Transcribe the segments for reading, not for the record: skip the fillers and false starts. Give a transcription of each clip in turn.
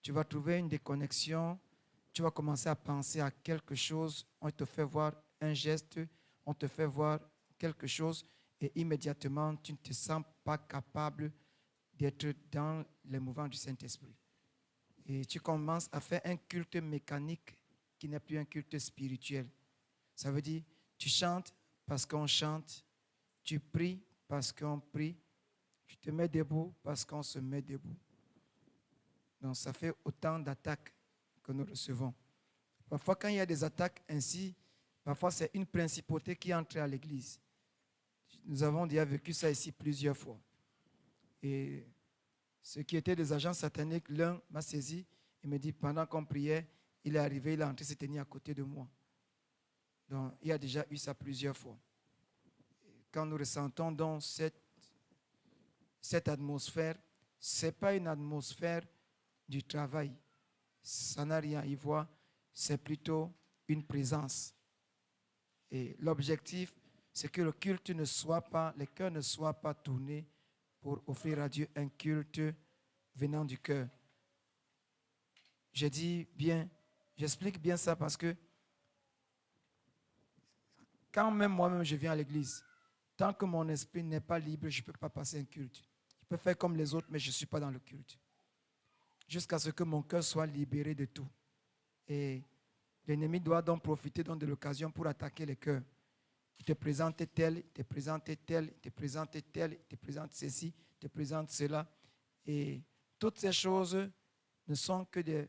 tu vas trouver une déconnexion, tu vas commencer à penser à quelque chose, on te fait voir un geste, on te fait voir quelque chose et immédiatement, tu ne te sens pas capable d'être dans les mouvements du Saint-Esprit. Et tu commences à faire un culte mécanique qui n'est plus un culte spirituel. Ça veut dire, tu chantes parce qu'on chante, tu pries parce qu'on prie, tu te mets debout parce qu'on se met debout. Donc ça fait autant d'attaques que nous recevons. Parfois, quand il y a des attaques ainsi, parfois c'est une principauté qui entre à l'église. Nous avons déjà vécu ça ici plusieurs fois. Et ceux qui étaient des agents sataniques, l'un m'a saisi et me dit, pendant qu'on priait, il est arrivé, il est entré se tenir à côté de moi. Donc, il y a déjà eu ça plusieurs fois. Quand nous ressentons donc cette atmosphère, ce n'est pas une atmosphère du travail. Ça n'a rien à y voir, c'est plutôt une présence. Et l'objectif, c'est que le culte ne soit pas, les cœurs ne soient pas tournés pour offrir à Dieu un culte venant du cœur. Je dis bien, j'explique bien ça parce que quand même moi-même je viens à l'église, tant que mon esprit n'est pas libre, je ne peux pas passer un culte. Je peux faire comme les autres, mais je ne suis pas dans le culte. Jusqu'à ce que mon cœur soit libéré de tout. Et l'ennemi doit donc profiter donc de l'occasion pour attaquer les cœurs. Il te présente tel, il te présente tel, il te présente tel, il te présente ceci, il te présente cela. Et toutes ces choses ne sont que des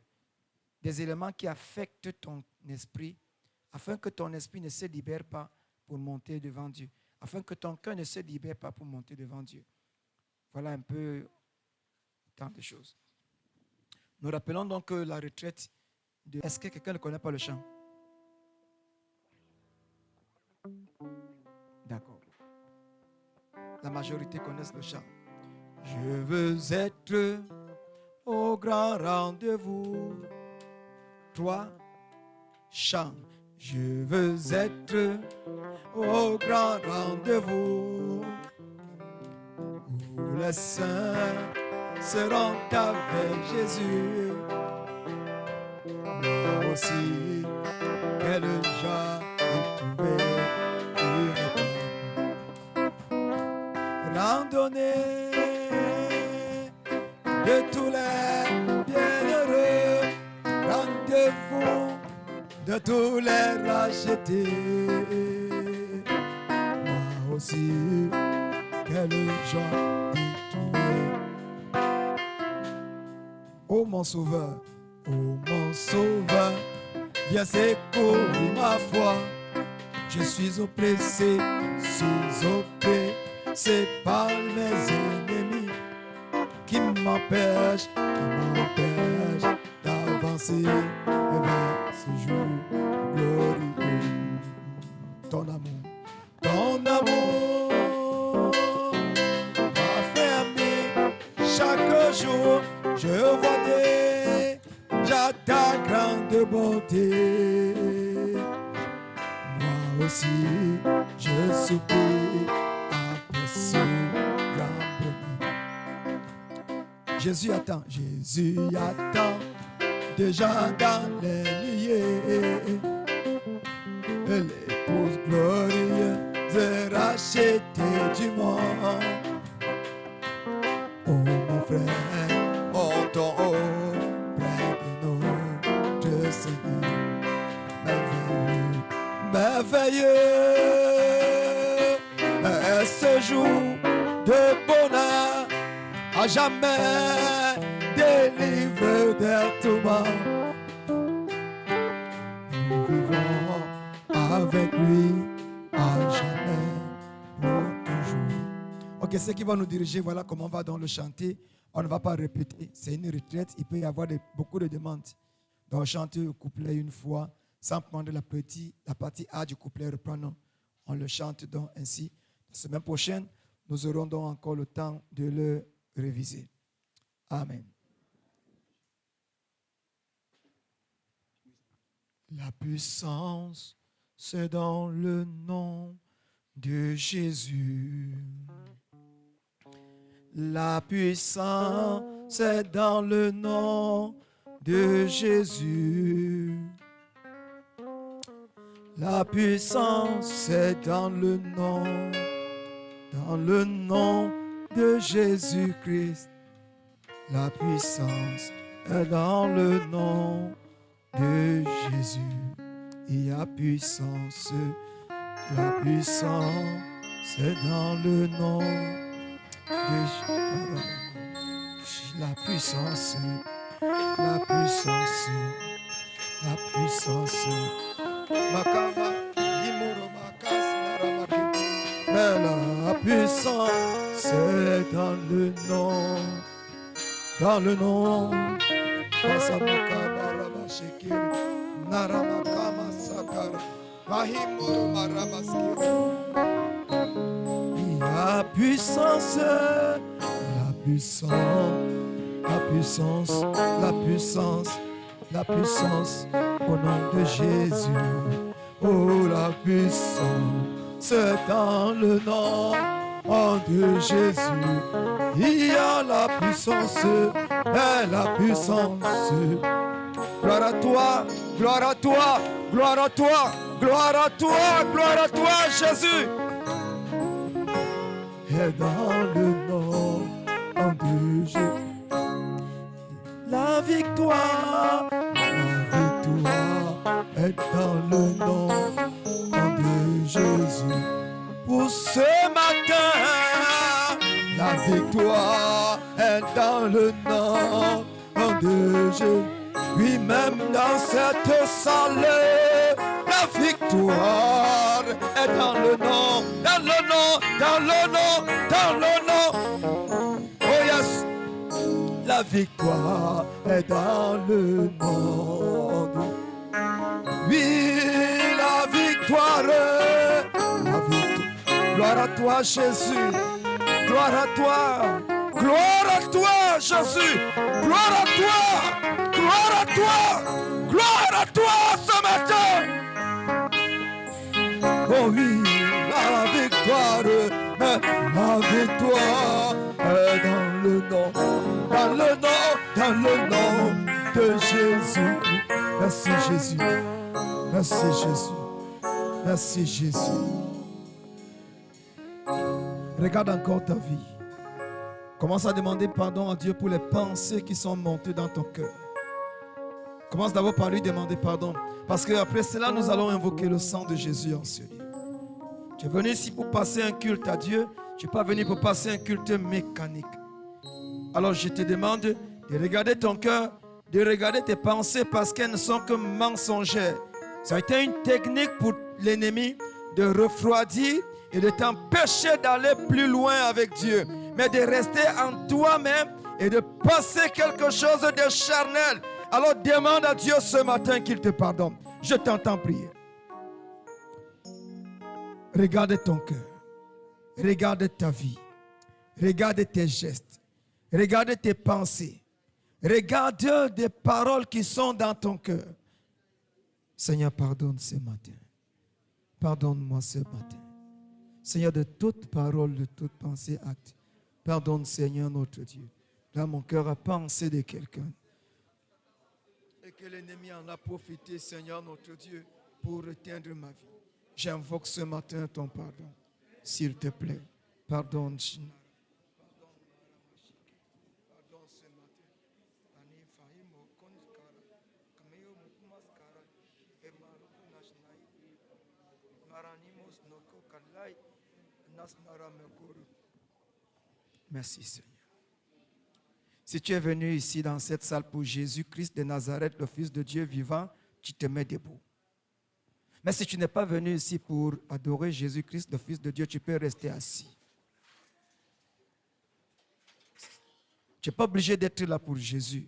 éléments qui affectent ton esprit, afin que ton esprit ne se libère pas pour monter devant Dieu, afin que ton cœur ne se libère pas pour monter devant Dieu. Voilà un peu tant de choses. Nous rappelons donc que la retraite de... Est-ce que quelqu'un ne connaît pas le chant? D'accord. La majorité connaissent le chant. Je veux être au grand rendez-vous. Toi, chant. Je veux être au grand rendez-vous où les saints seront avec Jésus. Moi aussi, quelle joie de trouver une randonnée de tous les bienheureux, rendez-vous de tous les rachetés. Moi aussi, quelle joie de trouver. Oh mon sauveur, viens secourir ma foi. Je suis oppressé, par mes ennemis qui m'empêchent d'avancer vers ce jour glorieux. Ton amour m'a fait aimer chaque jour. Je vois déjà ta grande bonté. Moi aussi, je soupire après ce grand bonheur. Jésus attend déjà dans les liés. L'épouse glorieuse rachetée du monde. Oh mon frère, montons près de notre Seigneur. Merveilleux est ce jour de bonheur, à jamais délivré des tourments. Nous vivons avec lui à jamais, pour toujours. Ok, ceux qui vont nous diriger, voilà comment on va dans le chanter. On ne va pas répéter, c'est une retraite, il peut y avoir beaucoup de demandes. Donc chanter le couplet une fois, sans prendre la partie A du couplet, reprenons. On le chante donc ainsi. La semaine prochaine, nous aurons donc encore le temps de le réviser. Amen. La puissance, c'est dans le nom de Jésus. La puissance, c'est dans le nom de Jésus. La puissance est dans le nom de Jésus-Christ. La puissance est dans le nom de Jésus. Il y a puissance, la puissance est dans le nom de Jésus. La puissance, la puissance, la puissance. Mais la puissance est dans le nom. Dans le nom, la puissance, la puissance, la puissance, la puissance, la puissance au nom de Jésus. Oh, la puissance dans le nom de Jésus. Il y a la puissance, et la puissance. Gloire à toi, gloire à toi, gloire à toi, gloire à toi, gloire à toi, Jésus. Et dans le nom de Jésus, la victoire est dans le nom de Jésus. Pour ce matin, la victoire est dans le nom de Jésus. Oui, même dans cette salle, la victoire est dans le nom, dans le nom, dans le nom, dans le nom. Oh yes, la victoire est dans le nom de... Oui, la victoire, la victoire. Gloire à toi, Jésus. Gloire à toi. Gloire à toi, Jésus. Gloire à toi. Gloire à toi. Gloire à toi ce matin. Oh oui, la victoire. La victoire est dans le nom. Dans le nom. Dans le nom de Jésus. Merci, Jésus. Merci, Jésus. Merci, Jésus. Regarde encore ta vie. Commence à demander pardon à Dieu pour les pensées qui sont montées dans ton cœur. Commence d'abord par lui demander pardon. Parce qu'après cela, nous allons invoquer le sang de Jésus en ce lieu. Tu es venu ici pour passer un culte à Dieu. Tu n'es pas venu pour passer un culte mécanique. Alors je te demande de regarder ton cœur, de regarder tes pensées parce qu'elles ne sont que mensongères. Ça a été une technique pour l'ennemi de refroidir et de t'empêcher d'aller plus loin avec Dieu, mais de rester en toi-même et de passer quelque chose de charnel. Alors demande à Dieu ce matin qu'il te pardonne. Je t'entends prier. Regarde ton cœur, regarde ta vie, regarde tes gestes, regarde tes pensées, regarde des paroles qui sont dans ton cœur. Seigneur, pardonne ce matin. Pardonne-moi ce matin. Seigneur, de toute parole, de toute pensée, acte. Pardonne, Seigneur, notre Dieu. Là, mon cœur a pensé de quelqu'un. Et que l'ennemi en a profité, Seigneur, notre Dieu, pour éteindre ma vie. J'invoque ce matin ton pardon. S'il te plaît, pardonne. Merci Seigneur. Si tu es venu ici dans cette salle pour Jésus-Christ de Nazareth, le Fils de Dieu vivant, tu te mets debout. Mais si tu n'es pas venu ici pour adorer Jésus-Christ, le Fils de Dieu, tu peux rester assis. Tu n'es pas obligé d'être là pour Jésus.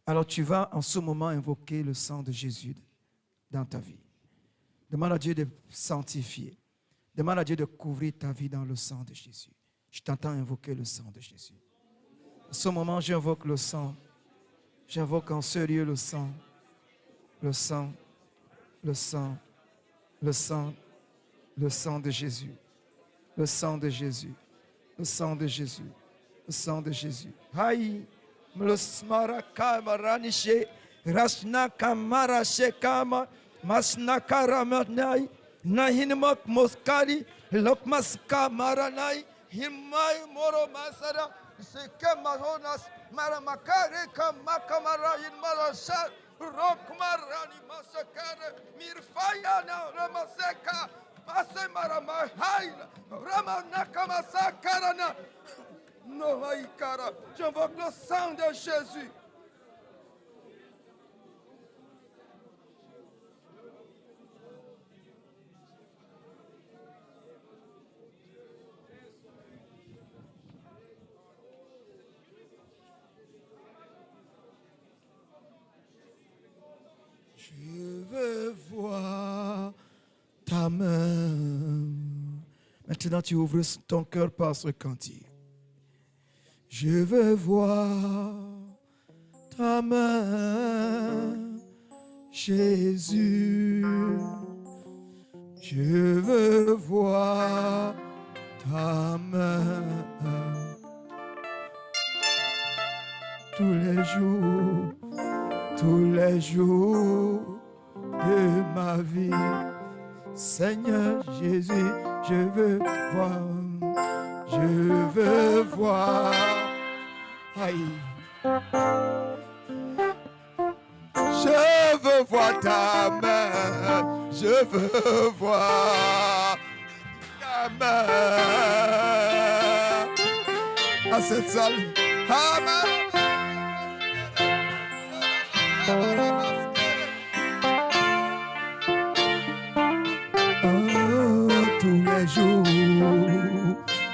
Alors tu vas en ce moment invoquer le sang de Jésus dans ta vie. Demande à Dieu de sanctifier. Demande à Dieu de couvrir ta vie dans le sang de Jésus. Je t'entends invoquer le sang de Jésus. En ce moment, j'invoque le sang. J'invoque en ce lieu le sang. Le sang, le sang, le sang, le sang de Jésus. Le sang de Jésus. Le sang de Jésus. Le sang de Jésus. Aïe, Mlosmaraka Maranishe, Rashnaka Marashekama, Masnakara Marnai, Nahinmak Moskari, Lokmaska Maranai, Himai Moro Masara, Sekamaronas, Maramakare Kamakamara in Marasha, Rokmarani Masakare, Mirfayana Ramaseka, Masemarama Haila, Ramanakamasakarana. Non, Maïkara, j'invoque le sang de Jésus. Je veux voir ta main. Maintenant, tu ouvres ton cœur par ce cantique. Je veux voir ta main, Jésus. Je veux voir ta main tous les jours de ma vie. Seigneur Jésus, je veux voir. Aïe. Je veux voir ta main, je veux voir ta main à cette salle. Amen.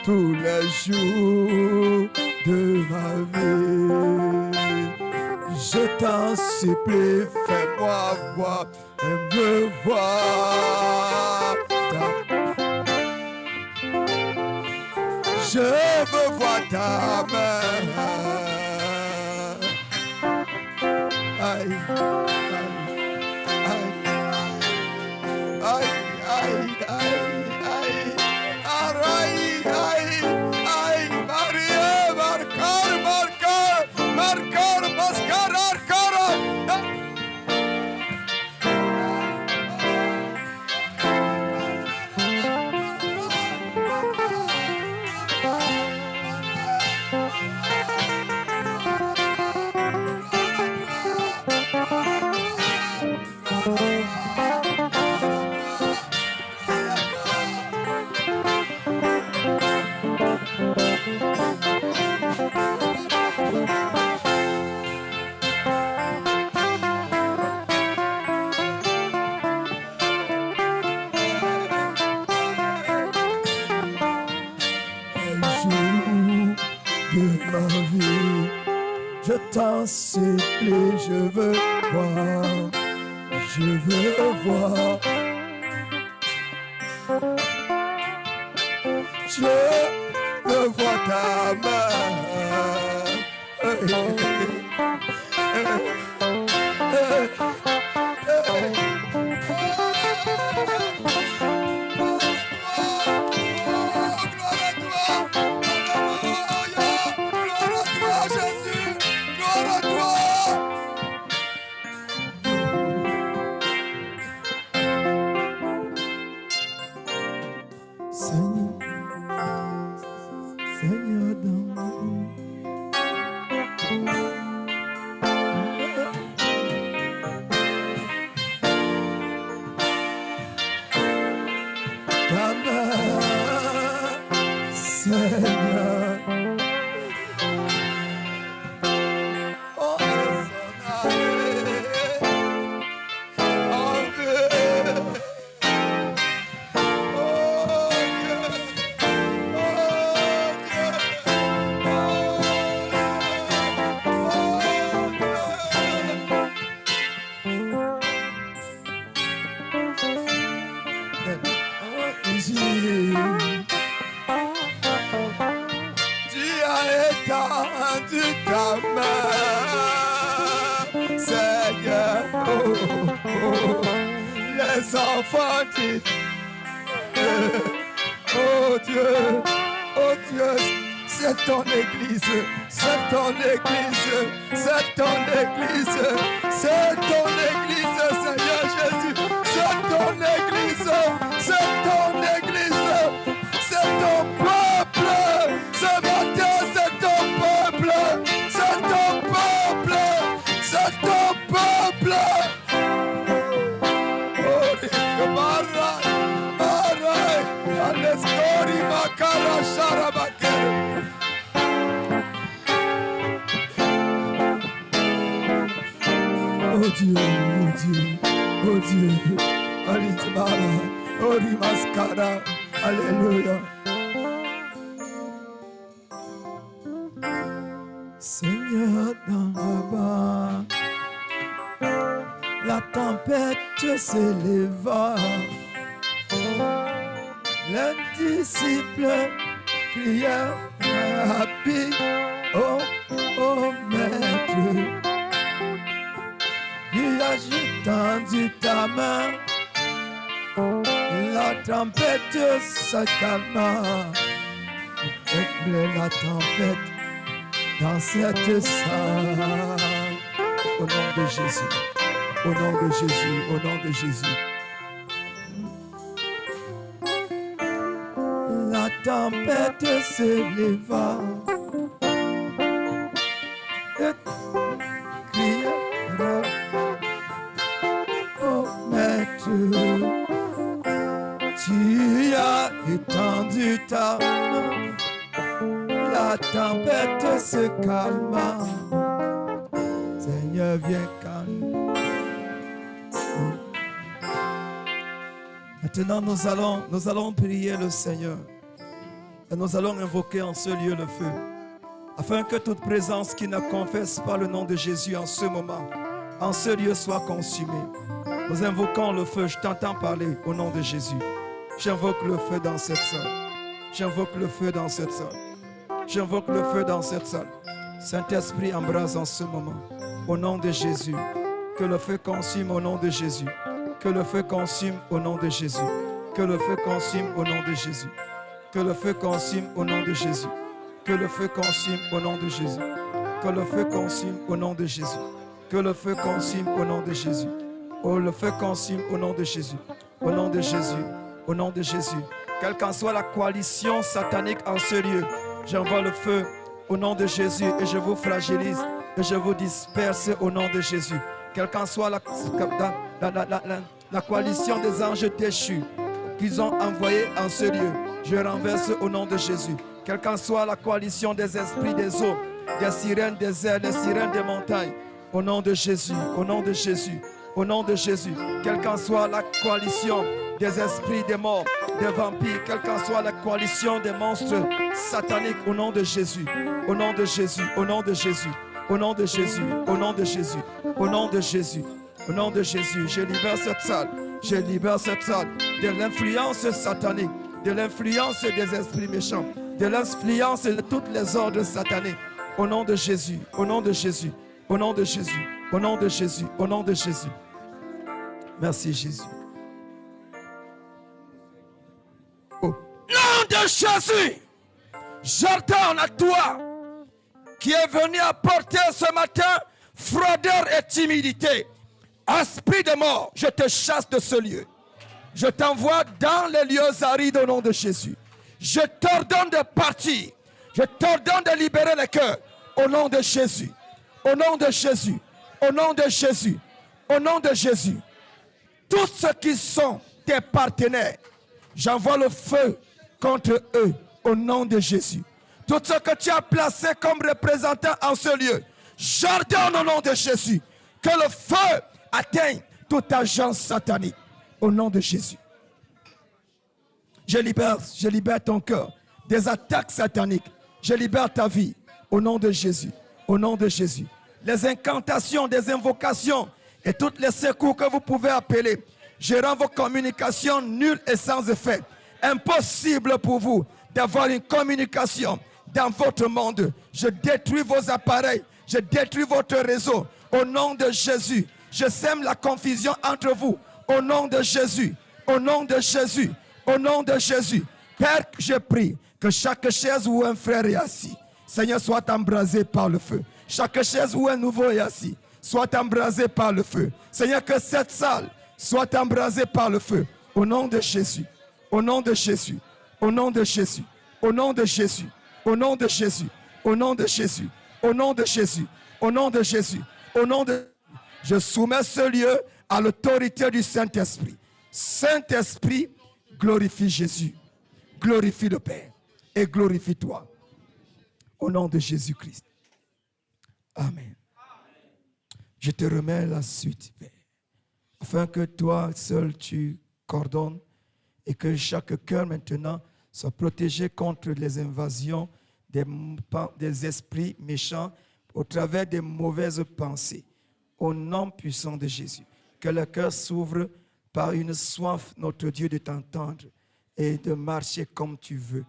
Tous les jours de ma vie, je t'en supplie, fais-moi voir, me voir. Je veux voir ta main. Aïe, aïe, aïe, aïe, aïe, aïe. Je t'en supplie, je veux voir, je veux voir. Je veux voir ta main. Les enfants disent, oh Dieu, C'est ton église, c'est ton église, c'est ton église, c'est ton église, Seigneur Jésus. C'est ton église, c'est ton église, c'est ton peuple. Ce matin, c'est ton peuple, c'est ton peuple, c'est ton peuple. Oh Dieu, oh Dieu, oh Dieu, Alitmara, Orimaskara, Alléluia. Seigneur dans le bas, la tempête s'éleva. Les disciples crièrent Rabbi, oh maître. Il a tendu ta main, la tempête se calma. Éclaire la tempête dans cette salle. Au nom de Jésus, au nom de Jésus, au nom de Jésus. La tempête s'éleva. Et crièrent, oh maître, tu as étendu ta main, la tempête se calma. Seigneur, viens calmer. Maintenant, nous allons prier le Seigneur. Et nous allons invoquer en ce lieu le feu. Afin que toute présence qui ne confesse pas le nom de Jésus en ce moment, en ce lieu soit consumée. Nous invoquons le feu. Je t'entends parler au nom de Jésus. J'invoque le feu dans cette salle. J'invoque le feu dans cette salle. J'invoque le feu dans cette salle. Saint-Esprit, embrase en ce moment. Au nom de Jésus. Que le feu consume au nom de Jésus. Que le feu consume au nom de Jésus. Que le feu consume au nom de Jésus. Que le feu consume au nom de Jésus. Que le feu consume au nom de Jésus. Que le feu consume au nom de Jésus. Que le feu consume au nom de Jésus. Oh, le feu consume au nom de Jésus. Au nom de Jésus. Au nom de Jésus. Quelle qu'en soit la coalition satanique en ce lieu, j'envoie le feu au nom de Jésus et je vous fragilise et je vous disperse au nom de Jésus. Quelle qu'en soit la coalition des anges déchus qu'ils ont envoyés en ce lieu, je renverse au nom de Jésus. Quelle qu'en soit la coalition des esprits des eaux, des sirènes des airs, des sirènes des montagnes, au nom de Jésus, au nom de Jésus, au nom de Jésus. Quelle qu'en soit la coalition des esprits des morts, des vampires, quelle qu'en soit la coalition des monstres sataniques, au nom de Jésus, au nom de Jésus, au nom de Jésus, au nom de Jésus, au nom de Jésus, au nom de Jésus, au nom de Jésus, je libère cette salle, je libère cette salle de l'influence satanique, de l'influence des esprits méchants, de l'influence de toutes les ordres sataniques, au nom de Jésus, au nom de Jésus, au nom de Jésus, au nom de Jésus, au nom de Jésus. Merci Jésus. Au nom de Jésus, j'ordonne à toi qui est venu apporter ce matin froideur et timidité. Esprit de mort, je te chasse de ce lieu. Je t'envoie dans les lieux arides au nom de Jésus. Je t'ordonne de partir. Je t'ordonne de libérer les cœurs au nom de Jésus. Au nom de Jésus. Au nom de Jésus. Au nom de Jésus. Tous ceux qui sont tes partenaires, j'envoie le feu contre eux au nom de Jésus. Tout ce que tu as placé comme représentant en ce lieu, j'ordonne au nom de Jésus que le feu atteigne toute agence satanique au nom de Jésus. Je libère ton cœur des attaques sataniques. Je libère ta vie au nom de Jésus. Au nom de Jésus. Les incantations, des invocations et tous les secours que vous pouvez appeler, je rends vos communications nulles et sans effet. Impossible pour vous d'avoir une communication dans votre monde. Je détruis vos appareils. Je détruis votre réseau. Au nom de Jésus, je sème la confusion entre vous. Au nom de Jésus. Au nom de Jésus. Au nom de Jésus. Père, je prie que chaque chaise où un frère est assis, Seigneur, soit embrasé par le feu. Chaque chaise où un nouveau est assis, soit embrasé par le feu. Seigneur, que cette salle soit embrasée par le feu. Au nom de Jésus, au nom de Jésus, au nom de Jésus, au nom de Jésus, au nom de Jésus, au nom de Jésus, au nom de Jésus, au nom de Jésus, au nom de... Je soumets ce lieu à l'autorité du Saint-Esprit. Saint-Esprit, glorifie Jésus, glorifie le Père et glorifie-toi. Au nom de Jésus-Christ. Amen. Je te remets la suite, Père, afin que toi seul tu coordonnes et que chaque cœur maintenant soit protégé contre les invasions des esprits méchants au travers des mauvaises pensées. Au nom puissant de Jésus, que le cœur s'ouvre par une soif, notre Dieu, de t'entendre et de marcher comme tu veux.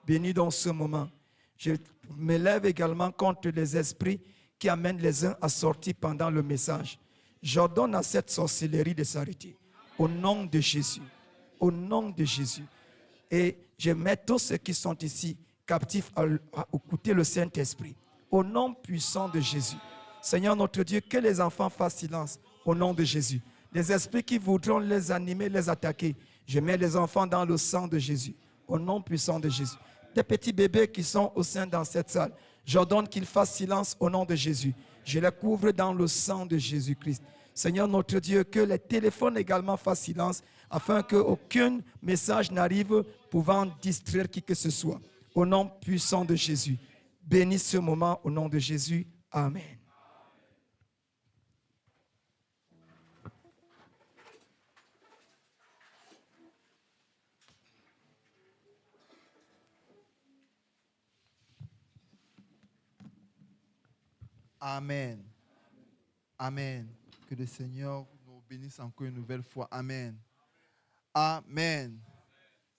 Bénis dans ce moment. Je m'élève également contre les esprits qui amènent les uns à sortir pendant le message. J'ordonne à cette sorcellerie de s'arrêter. Au nom de Jésus. Au nom de Jésus. Et je mets tous ceux qui sont ici captifs à écouter le Saint-Esprit. Au nom puissant de Jésus. Seigneur notre Dieu, que les enfants fassent silence au nom de Jésus. Les esprits qui voudront les animer, les attaquer, je mets les enfants dans le sang de Jésus. Au nom puissant de Jésus. Des petits bébés qui sont au sein dans cette salle, j'ordonne qu'ils fassent silence au nom de Jésus. Je les couvre dans le sang de Jésus-Christ. Seigneur notre Dieu, que les téléphones également fassent silence afin qu'aucun message n'arrive pouvant distraire qui que ce soit. Au nom puissant de Jésus. Bénis ce moment au nom de Jésus. Amen. Amen. Amen. Que le Seigneur nous bénisse encore une nouvelle fois. Amen. Amen.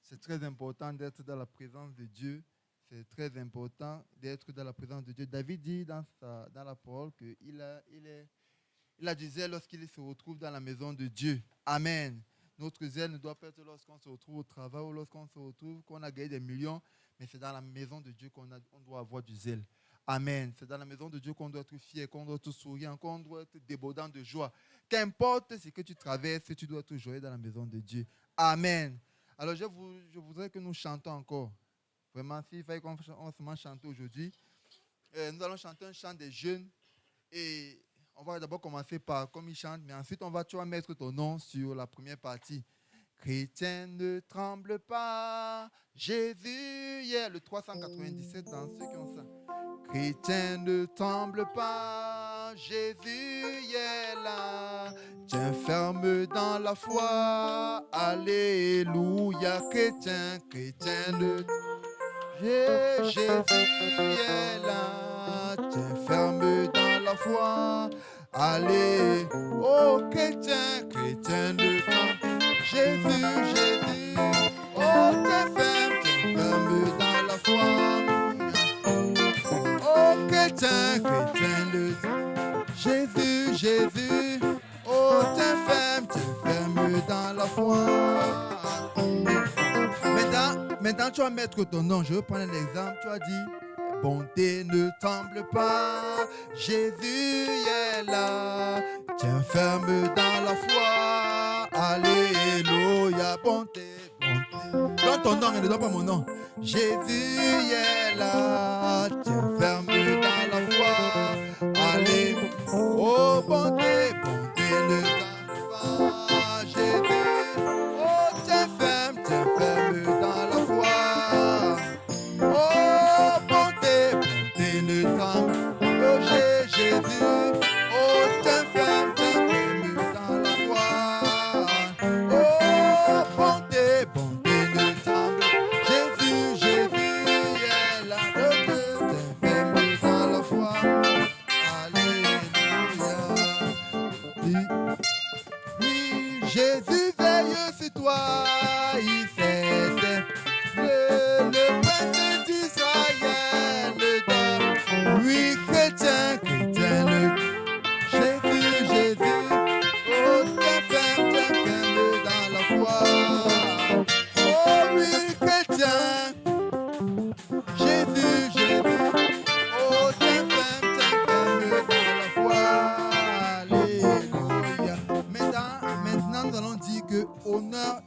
C'est très important d'être dans la présence de Dieu. C'est très important d'être dans la présence de Dieu. David dit dans la parole qu'il a du zèle lorsqu'il se retrouve dans la maison de Dieu. Amen. Notre zèle ne doit pas être lorsqu'on se retrouve au travail ou lorsqu'on se retrouve, qu'on a gagné des millions, mais c'est dans la maison de Dieu qu'on doit avoir du zèle. Amen. C'est dans la maison de Dieu qu'on doit être fier, qu'on doit être souriant, qu'on doit être débordant de joie. Qu'importe ce que tu traverses, tu dois être joyeux dans la maison de Dieu. Amen. Alors je voudrais que nous chantons encore. Vraiment, s'il fallait qu'on se chante aujourd'hui, nous allons chanter un chant des jeunes. Et on va d'abord commencer par comme ils chantent, mais ensuite tu vas mettre ton nom sur la première partie. Chrétien, ne tremble pas, Jésus y est. Le 397 dans ceux qui ont ça. Chrétien, ne tremble pas, Jésus y est là. Tiens ferme dans la foi, alléluia. Chrétien, ne Jésus est là. Tiens ferme dans la foi, allez. Oh chrétien, ne tremble. Jésus, oh tiens ferme dans la foi. Oh chrétien, le Jésus, oh tiens ferme dans la foi. Maintenant tu vas mettre ton nom. Je vais prendre un exemple. Tu as dit, bonté ne tremble pas, Jésus est là. Tiens ferme dans la foi, alléluia, bonté. Donne ton nom, ne donne pas mon nom. Jésus est là, tiens ferme dans la foi, allez, oh bonté, ne tremble pas, Jésus, oh tiens ferme dans la foi, oh bonté, ne tremble, oh Jésus, oh tiens ferme dans la foi, oh bonté, ne tremble, Jésus est là, tiens ferme dans la foi, alléluia. Oui, Jésus veille sur toi, il fait le prince d'Israël dort. Oui, chrétien, le Jésus, oh, t'es ferme dans la foi. Oh oui, chrétien,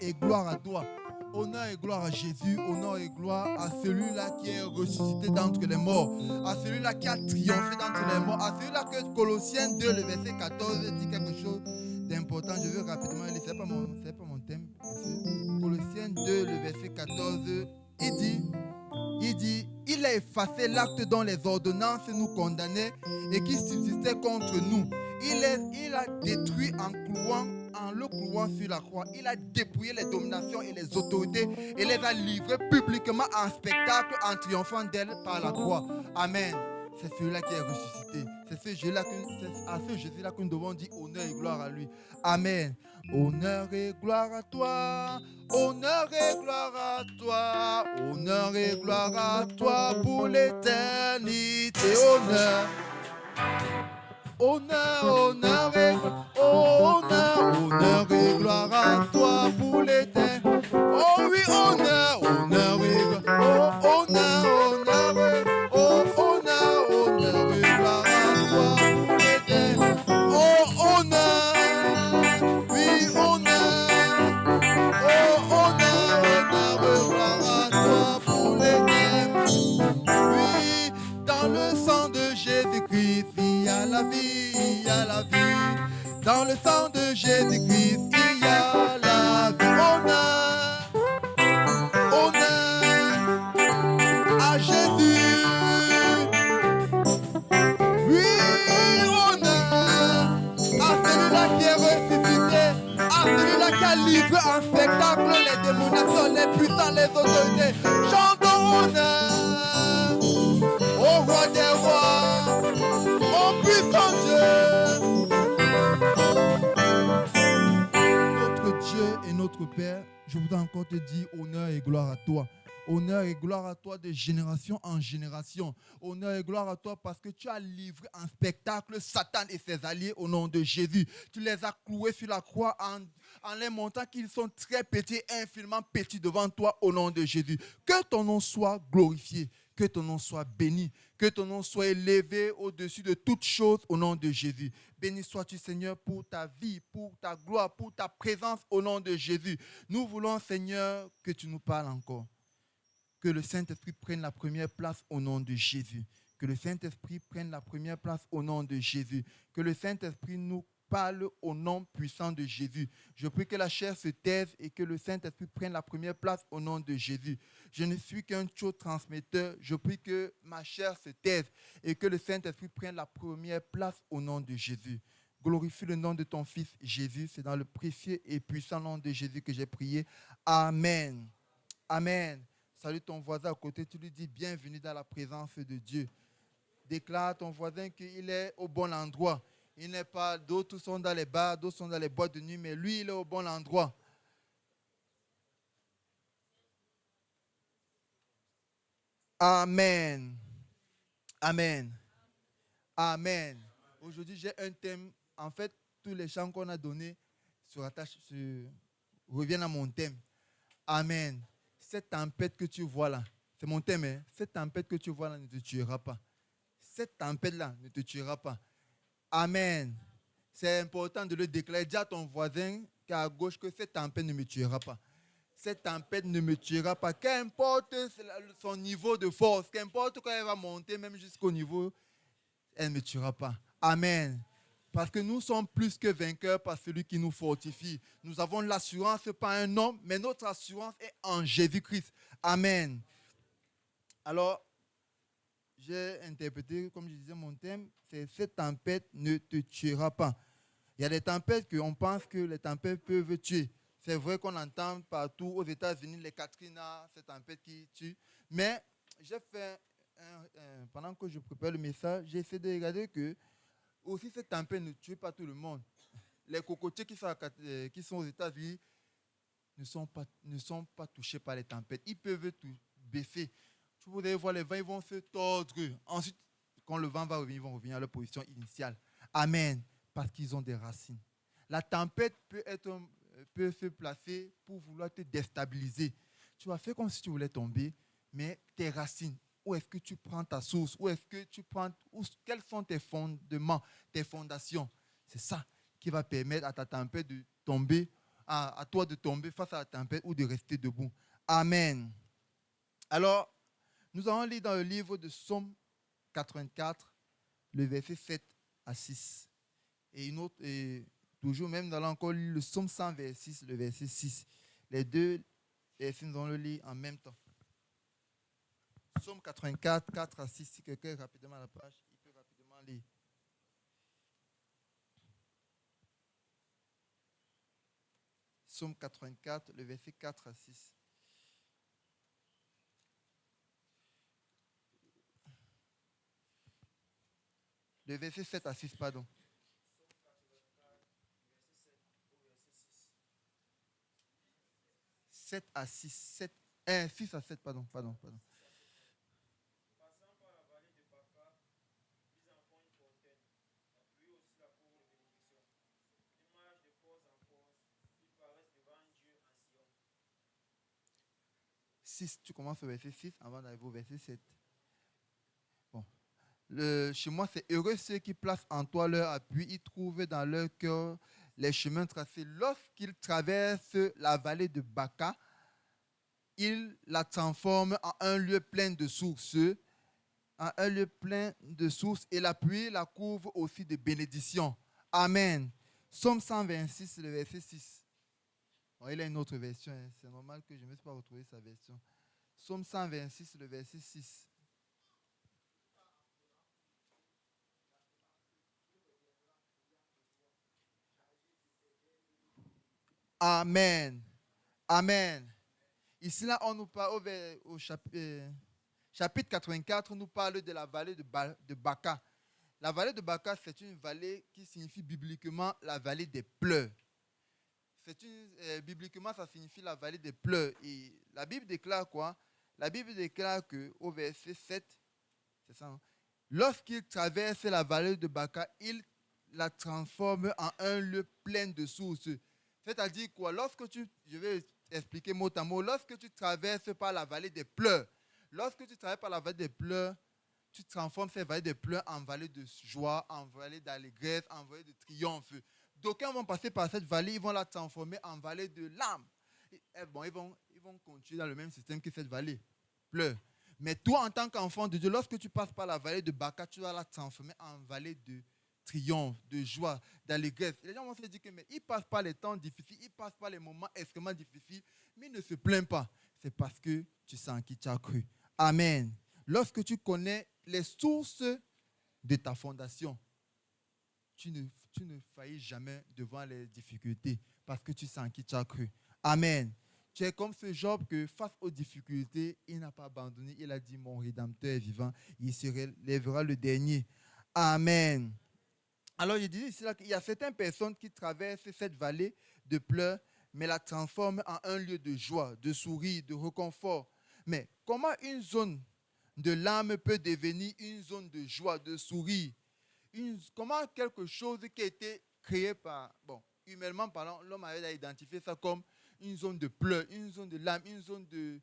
et gloire à toi. Honneur et gloire à Jésus, honneur et gloire à celui-là qui est ressuscité d'entre les morts, à celui-là qui a triomphé d'entre les morts, à celui-là que Colossiens 2, le verset 14 dit quelque chose d'important. Je veux rapidement lire, ce n'est pas mon thème. Colossiens 2, le verset 14, il dit, il a effacé l'acte dont les ordonnances nous condamnaient et qui subsistait contre nous. Il a détruit en le clouant sur la croix. Il a dépouillé les dominations et les autorités et les a livrées publiquement en spectacle en triomphant d'elles par la croix. Amen. C'est celui-là qui est ressuscité. C'est à ce Jésus-là que nous devons dire honneur et gloire à lui. Amen. Honneur et gloire à toi. Honneur et gloire à toi. Honneur et gloire à toi pour l'éternité. Honneur. Honneur, honneur et gloire à toi pour l'éternité. Oh oui, honneur et gloire. Oh, honneur et gloire à toi pour l'éternité. Oh, honneur, oui, honneur. Oh, honneur et gloire à toi pour l'éternité. Oui, dans le sang de Jésus-Christ, il y a la vie, il y a la vie. Dans le sang de Jésus-Christ, il y a la vie. Honneur à Jésus. Oui, honneur à celui-là qui est ressuscité, à celui-là qui a livré en spectacle les démonations, les puissants, les autorités. Chantons honneur au roi des rois, au puissant Dieu. Notre Dieu et notre Père, je voudrais encore te dire honneur et gloire à toi. Honneur et gloire à toi de génération en génération. Honneur et gloire à toi parce que tu as livré en spectacle Satan et ses alliés au nom de Jésus. Tu les as cloués sur la croix en les montrant qu'ils sont très petits, infiniment petits devant toi au nom de Jésus. Que ton nom soit glorifié, que ton nom soit béni, que ton nom soit élevé au-dessus de toutes choses au nom de Jésus. Béni sois-tu, Seigneur, pour ta vie, pour ta gloire, pour ta présence au nom de Jésus. Nous voulons, Seigneur, que tu nous parles encore. Que le Saint-Esprit prenne la première place au nom de Jésus. Que le Saint-Esprit prenne la première place au nom de Jésus. Que le Saint-Esprit nous parle au nom puissant de Jésus. Je prie que la chair se taise et que le Saint-Esprit prenne la première place au nom de Jésus. Je ne suis qu'un transmetteur. Je prie que ma chair se taise et que le Saint-Esprit prenne la première place au nom de Jésus. Glorifie le nom de ton Fils Jésus. C'est dans le précieux et puissant nom de Jésus que j'ai prié. Amen. Amen. Salut ton voisin à côté, tu lui dis bienvenue dans la présence de Dieu. Déclare à ton voisin qu'il est au bon endroit. Il n'est pas, d'autres sont dans les bars, d'autres sont dans les boîtes de nuit, mais lui, il est au bon endroit. Amen. Amen. Amen. Aujourd'hui, j'ai un thème. En fait, tous les chants qu'on a donnés reviennent à mon thème. Amen. Cette tempête que tu vois là, c'est mon thème, hein? Cette tempête que tu vois là ne te tuera pas. Cette tempête-là ne te tuera pas. Amen. C'est important de le déclarer. Dis à ton voisin qui est à gauche que cette tempête ne me tuera pas. Cette tempête ne me tuera pas. Qu'importe son niveau de force, qu'importe quand elle va monter, même jusqu'au niveau, elle ne me tuera pas. Amen. Parce que nous sommes plus que vainqueurs par celui qui nous fortifie. Nous avons l'assurance pas un homme, mais notre assurance est en Jésus-Christ. Amen. Alors, j'ai interprété, comme je disais, mon thème, c'est cette tempête ne te tuera pas. Il y a des tempêtes qu'on pense que les tempêtes peuvent tuer. C'est vrai qu'on entend partout aux États-Unis les Katrina, ces tempêtes qui tuent. Mais j'ai fait, pendant que je prépare le message, j'ai essayé de regarder que aussi cette tempête ne tue pas tout le monde. Les cocotiers qui sont aux États-Unis ne sont pas touchés par les tempêtes. Ils peuvent tout baisser. Vous allez voir, les vents ils vont se tordre. Ensuite, quand le vent va revenir, ils vont revenir à leur position initiale. Amen. Parce qu'ils ont des racines. La tempête peut se placer pour vouloir te déstabiliser. Tu vas faire comme si tu voulais tomber, mais tes racines, où est-ce que tu prends ta source? Quels sont tes fondements, tes fondations? C'est ça qui va permettre à ta tempête de tomber à toi de tomber face à la tempête ou de rester debout. Amen. Alors, nous allons lire dans le livre de Psaume 84, le verset 7 à 6. Et toujours même, nous allons encore lire le Psaume 126, le verset 6. Les deux versets, nous allons le lire en même temps. Psaume 84, 4 à 6. Si quelqu'un est rapidement à la page, il peut rapidement lire. Psaume 84, le verset 4 à 6. Le verset 7 à 6, pardon. 7 à 6. 6 à 7, pardon. Tu commences au verset 6 avant d'arriver au verset 7. Bon. Chez moi, c'est heureux ceux qui placent en toi leur appui. Ils trouvent dans leur cœur les chemins tracés. Lorsqu'ils traversent la vallée de Baca, ils la transforment en un lieu plein de sources. Et la pluie la couvre aussi de bénédictions. Amen. Psaume 126, le verset 6. Bon, il a une autre version. C'est normal que je ne me suis pas retrouvé sa version. Psaume 126, le verset 6. Amen. Amen. Ici, là, on nous parle au chapitre 84, on nous parle de la vallée de Baca. La vallée de Baca, c'est une vallée qui signifie bibliquement la vallée des pleurs. Bibliquement, ça signifie la vallée des pleurs. Et la Bible déclare quoi? La Bible déclare qu'au verset 7, c'est ça, hein? Lorsqu'il traverse la vallée de Baca, il la transforme en un lieu plein de sources. C'est-à-dire quoi? Je vais expliquer mot à mot, lorsque tu traverses par la vallée des pleurs, tu transformes cette vallée des pleurs en vallée de joie, en vallée d'allégresse, en vallée de triomphe. D'aucuns vont passer par cette vallée, ils vont la transformer en vallée de larmes. Bon, ils vont continuer dans le même système que cette vallée. Pleurs. Mais toi, en tant qu'enfant de Dieu, lorsque tu passes par la vallée de Baca, tu vas la transformer en vallée de triomphe, de joie, d'allégresse. Les gens vont se dire que mais ils passent par les temps difficiles, ils passent par les moments extrêmement difficiles, mais ils ne se plaignent pas. C'est parce que tu sens qui tu as cru. Amen. Lorsque tu connais les sources de ta fondation, tu ne faillis jamais devant les difficultés parce que tu sens qui tu as cru. Amen. Tu es comme ce Job que face aux difficultés, il n'a pas abandonné. Il a dit, mon Rédempteur est vivant. Il se relèvera le dernier. Amen. Alors, je disais ici qu'il y a certaines personnes qui traversent cette vallée de pleurs, mais la transforment en un lieu de joie, de sourire, de réconfort. Mais comment une zone de larmes peut devenir une zone de joie, de sourire? Comment quelque chose qui a été créé humainement parlant, l'homme a identifié ça comme une zone de pleurs, une zone de larmes, une zone de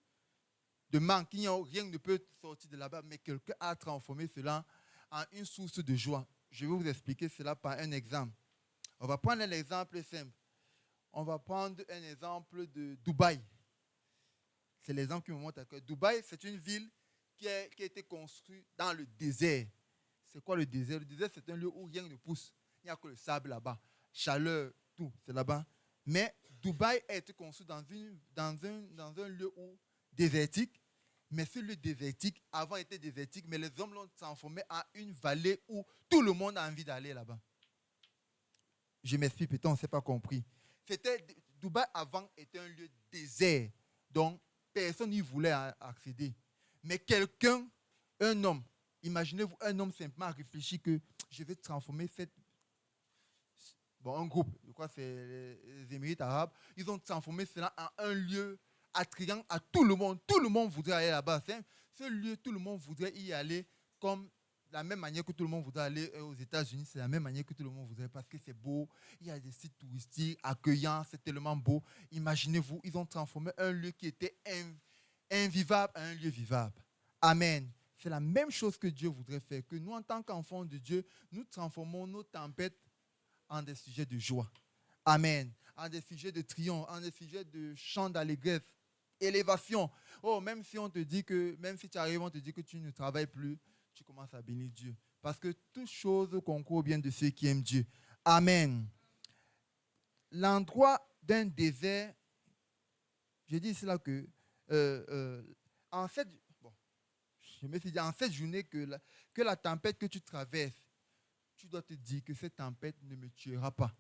manque. Rien ne peut sortir de là-bas, mais quelqu'un a transformé cela en une source de joie. Je vais vous expliquer cela par un exemple. On va prendre un exemple simple. On va prendre un exemple de Dubaï. C'est l'exemple qui me montre à cœur. Dubaï, c'est une ville qui a été construite dans le désert. C'est quoi le désert? Le désert, c'est un lieu où rien ne pousse. Il n'y a que le sable là-bas. Chaleur, tout, c'est là-bas. Mais Dubaï a été construit dans un lieu désertique. Mais ce lieu désertique, avant était désertique, mais les hommes l'ont transformé en une vallée où tout le monde a envie d'aller là-bas. Je m'explique, peut-être on ne s'est pas compris. Dubaï avant était un lieu désert, donc personne n'y voulait accéder. Mais quelqu'un, un homme, imaginez-vous un homme simplement réfléchi que je vais transformer un groupe, je crois que c'est les Émirats arabes, ils ont transformé cela en un lieu attrayant à tout le monde. Tout le monde voudrait aller là-bas. Ce lieu, tout le monde voudrait y aller comme la même manière que tout le monde voudrait aller aux États-Unis. C'est la même manière que tout le monde voudrait parce que c'est beau. Il y a des sites touristiques accueillants. C'est tellement beau. Imaginez-vous, ils ont transformé un lieu qui était invivable en un lieu vivable. Amen. C'est la même chose que Dieu voudrait faire. Que nous, en tant qu'enfants de Dieu, nous transformons nos tempêtes en des sujets de joie. Amen. En des sujets de triomphe, en des sujets de chant d'allégresse, élévation. Oh, même si on te dit que, même si tu arrives, on te dit que tu ne travailles plus, tu commences à bénir Dieu. Parce que toute chose concourt bien de ceux qui aiment Dieu. Amen. L'endroit d'un désert, je dis cela que, en fait, bon, je me suis dit, en cette journée que la tempête que tu traverses, tu dois te dire que cette tempête ne me tuera pas.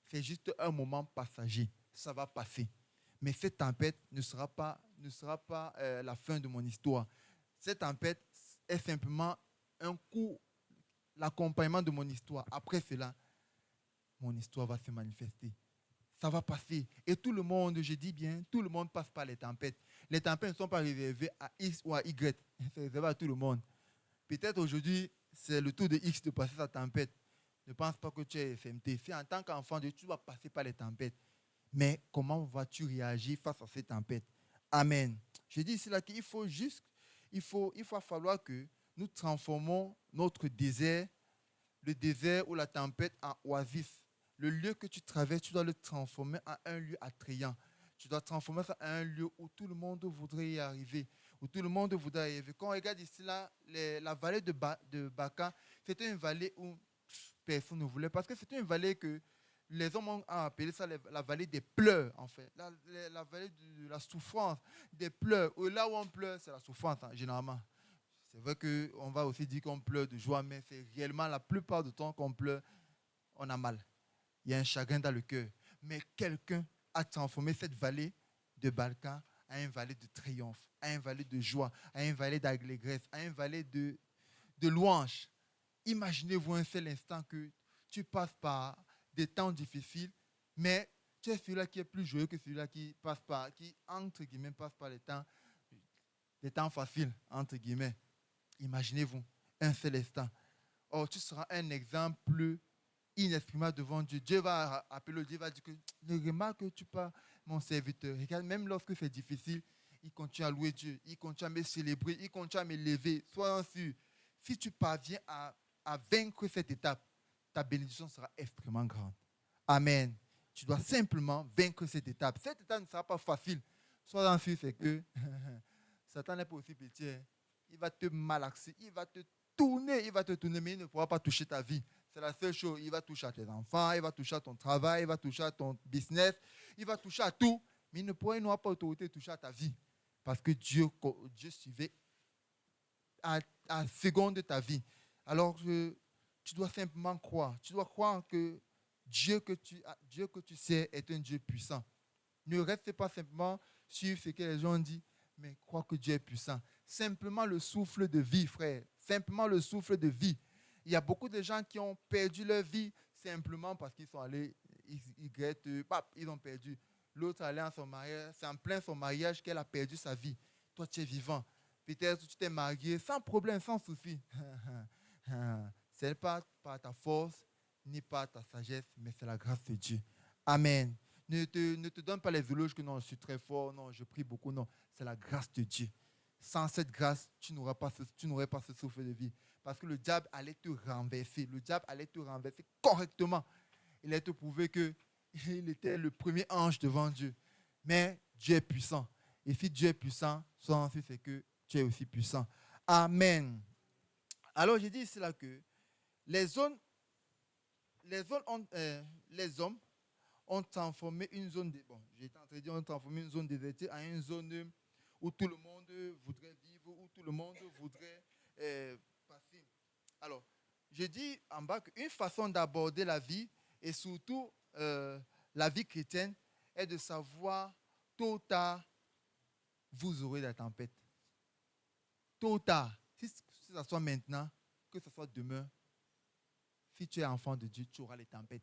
C'est juste un moment passager. Ça va passer. Mais cette tempête ne sera pas la fin de mon histoire. Cette tempête est simplement un coup, l'accompagnement de mon histoire. Après cela, mon histoire va se manifester. Ça va passer. Et tout le monde, je dis bien, tout le monde passe par les tempêtes. Les tempêtes ne sont pas réservées à X ou à Y. C'est réservé à tout le monde. Peut-être aujourd'hui, c'est le tour de X de passer sa tempête. Ne pense pas que tu es FMT. C'est en tant qu'enfant de Dieu, tu vas passer par les tempêtes. Mais comment vas-tu réagir face à ces tempêtes? Amen. Je dis cela qu'il faut juste, il va falloir que nous transformons notre désert, le désert ou la tempête en oasis. Le lieu que tu traverses, tu dois le transformer en un lieu attrayant. Tu dois transformer ça en un lieu où tout le monde voudrait y arriver. Où tout le monde voudrait y arriver. Quand on regarde ici, là, la vallée de Baca, c'était une vallée où personne ne voulait. Parce que c'était une vallée que les hommes ont appelé ça la vallée des pleurs, en fait. La vallée de la souffrance, des pleurs. Là où on pleure, c'est la souffrance, hein, généralement. C'est vrai qu'on va aussi dire qu'on pleure de joie, mais c'est réellement la plupart du temps qu'on pleure, on a mal. Il y a un chagrin dans le cœur. Mais quelqu'un a transformé cette vallée de Balkan à une vallée de triomphe, à une vallée de joie, à une vallée d'allégresse, à une vallée de louange. Imaginez-vous un seul instant que tu passes par des temps difficiles, mais tu es celui-là qui est plus joyeux que celui-là qui passe par, qui, entre guillemets, passe par les temps faciles, entre guillemets. Imaginez-vous un seul instant. Oh, tu seras un exemple inexprimable devant Dieu. Dieu va appeler Dieu, va dire que ne remarque tu pas mon serviteur. Regarde, même lorsque c'est difficile, il continue à louer Dieu, il continue à me célébrer, il continue à me lever. Sois sûr, si tu parviens à vaincre cette étape, ta bénédiction sera extrêmement grande. Amen. Tu dois simplement vaincre cette étape. Cette étape ne sera pas facile. Sois sûr, c'est que Satan n'est pas aussi petit. Il va te malaxer, il va te tourner, mais il ne pourra pas toucher ta vie. C'est la seule chose. Il va toucher à tes enfants, il va toucher à ton travail, il va toucher à ton business, il va toucher à tout, mais il n'aura pas autorité de toucher à ta vie. Parce que Dieu suivait à seconde de ta vie. Alors, tu dois simplement croire. Tu dois croire que Dieu que tu sais est un Dieu puissant. Ne reste pas simplement sur ce que les gens disent, mais crois que Dieu est puissant. Simplement le souffle de vie, frère. Simplement le souffle de vie. Il y a beaucoup de gens qui ont perdu leur vie simplement parce qu'ils sont allés, ils ont perdu. L'autre allait en son mariage, c'est en plein son mariage qu'elle a perdu sa vie. Toi, tu es vivant. Peut-être tu t'es marié sans problème, sans souci. Ce n'est pas par ta force, ni par ta sagesse, mais c'est la grâce de Dieu. Amen. Ne te donne pas les éloges que non, je suis très fort, non, je prie beaucoup, non. C'est la grâce de Dieu. Sans cette grâce, tu n'aurais pas ce souffle de vie. Parce que le diable allait te renverser. Le diable allait te renverser correctement. Il allait te prouver qu'il était le premier ange devant Dieu. Mais Dieu est puissant. Et si Dieu est puissant, sois en c'est que tu es aussi puissant. Amen. Alors, j'ai dit ici là que les hommes ont transformé une zone j'étais en train de dire, ont transformé une zone désertique en une zone où tout le monde voudrait vivre, où tout le monde voudrait passer. Alors, je dis en bas qu'une façon d'aborder la vie, et surtout la vie chrétienne, est de savoir tôt ou tard, vous aurez la tempête. Tôt ou tard, si ce soit maintenant, que ce soit demain, si tu es enfant de Dieu, tu auras les tempêtes.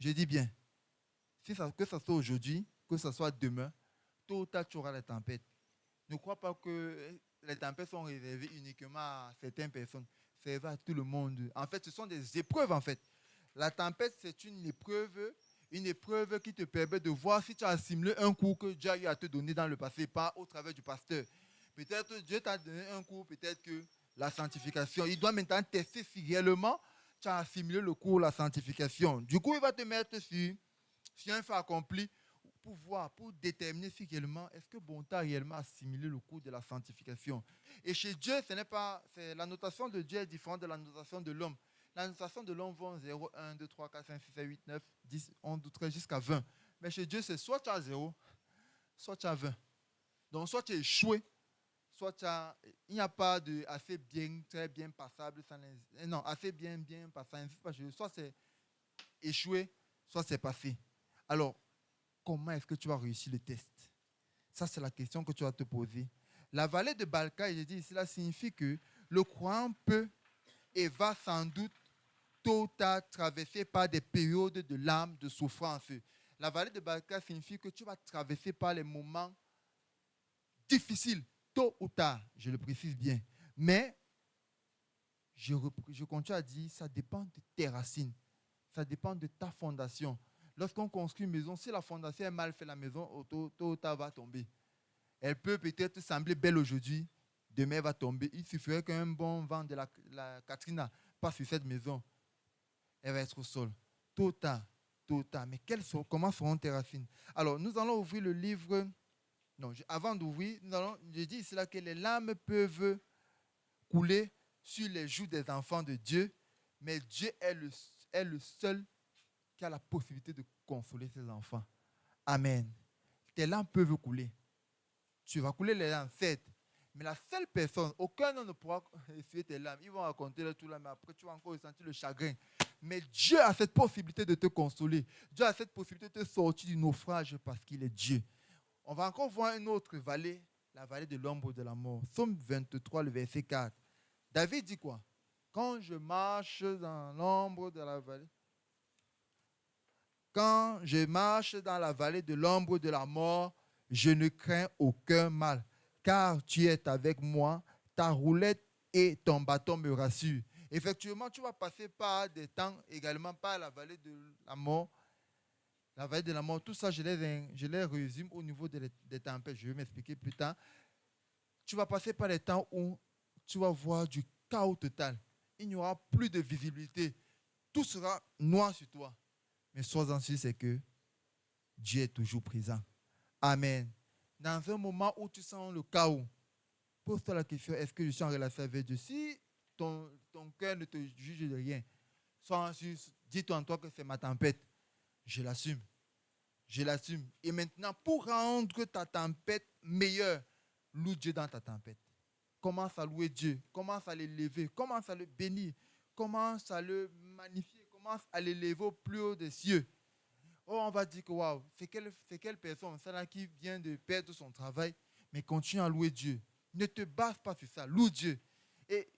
Je dis bien, que ce soit aujourd'hui, que ce soit demain, tôt ou tard, tu auras les tempêtes. Ne crois pas que les tempêtes sont réservées uniquement à certaines personnes. C'est réservé à tout le monde. En fait, ce sont des épreuves, en fait. La tempête, c'est une épreuve qui te permet de voir si tu as assimilé un cours que Dieu a eu à te donner dans le passé, pas au travers du pasteur. Peut-être Dieu t'a donné un cours, peut-être que la sanctification. Il doit maintenant tester si réellement tu as assimilé le cours, la sanctification. Du coup, il va te mettre sur sur un fait accompli pour voir, pour déterminer si réellement, est-ce que bon, tu as réellement assimilé le cours de la sanctification. Et chez Dieu, la notation de Dieu est différente de la notation de l'homme. La notation de l'homme va 0, 1, 2, 3, 4, 5, 6, 7, 8, 9, 10, 11, 12, 13, jusqu'à 20. Mais chez Dieu, c'est soit tu as 0, soit tu as 20. Donc, soit tu as échoué, soit il n'y a pas de assez bien, très bien passable, non, assez bien, bien passable, soit c'est échoué, soit c'est passé. Alors, comment est-ce que tu vas réussir le test? Ça, c'est la question que tu vas te poser. La vallée de Balka, je dis, cela signifie que le croyant peut et va sans doute tôt ou tard traverser par des périodes de larmes, de souffrance. La vallée de Balka signifie que tu vas traverser par les moments difficiles, tôt ou tard, je le précise bien. Mais, je continue à dire, ça dépend de tes racines. Ça dépend de ta fondation. Lorsqu'on construit une maison, si la fondation est mal faite, la maison, tôt ou tard, va tomber. Elle peut peut-être sembler belle aujourd'hui, demain elle va tomber. Il suffirait qu'un bon vent de la Katrina passe sur cette maison. Elle va être au sol. Tôt ou tard, tôt ou tard. Mais comment seront tes racines? Alors, nous allons ouvrir le livre. Non, avant d'ouvrir, je dis ici là que les larmes peuvent couler sur les joues des enfants de Dieu, mais Dieu est le seul qui a la possibilité de consoler ses enfants. Amen. Tes larmes peuvent couler. Tu vas couler les larmes, certes. Mais la seule personne, aucun homme ne pourra essuyer tes larmes. Ils vont raconter tout là, mais après tu vas encore ressentir le chagrin. Mais Dieu a cette possibilité de te consoler. Dieu a cette possibilité de te sortir du naufrage parce qu'il est Dieu. On va encore voir une autre vallée, la vallée de l'ombre de la mort. Psaume 23, le verset 4. David dit quoi? Quand je marche dans l'ombre de la vallée, quand je marche dans la vallée de l'ombre de la mort, je ne crains aucun mal, car tu es avec moi, ta roulette et ton bâton me rassurent. Effectivement, tu vas passer par des temps également par la vallée de la mort. La vallée de la mort, tout ça, je les résume au niveau des tempêtes. Je vais m'expliquer plus tard. Tu vas passer par des temps où tu vas voir du chaos total. Il n'y aura plus de visibilité. Tout sera noir sur toi. Mais sois-en sûr, c'est que Dieu est toujours présent. Amen. Dans un moment où tu sens le chaos, pose-toi la question, est-ce que je suis en relation avec Dieu? Si ton cœur ne te juge de rien, sois sûr, dis-toi en toi que c'est ma tempête. Je l'assume. Je l'assume. Et maintenant, pour rendre ta tempête meilleure, loue Dieu dans ta tempête. Commence à louer Dieu. Commence à l'élever. Commence à le bénir. Commence à le magnifier. Commence à l'élever au plus haut des cieux. Oh, on va dire que waouh, c'est quelle personne, celle-là qui vient de perdre son travail, mais continue à louer Dieu. Ne te base pas sur ça, loue Dieu. Et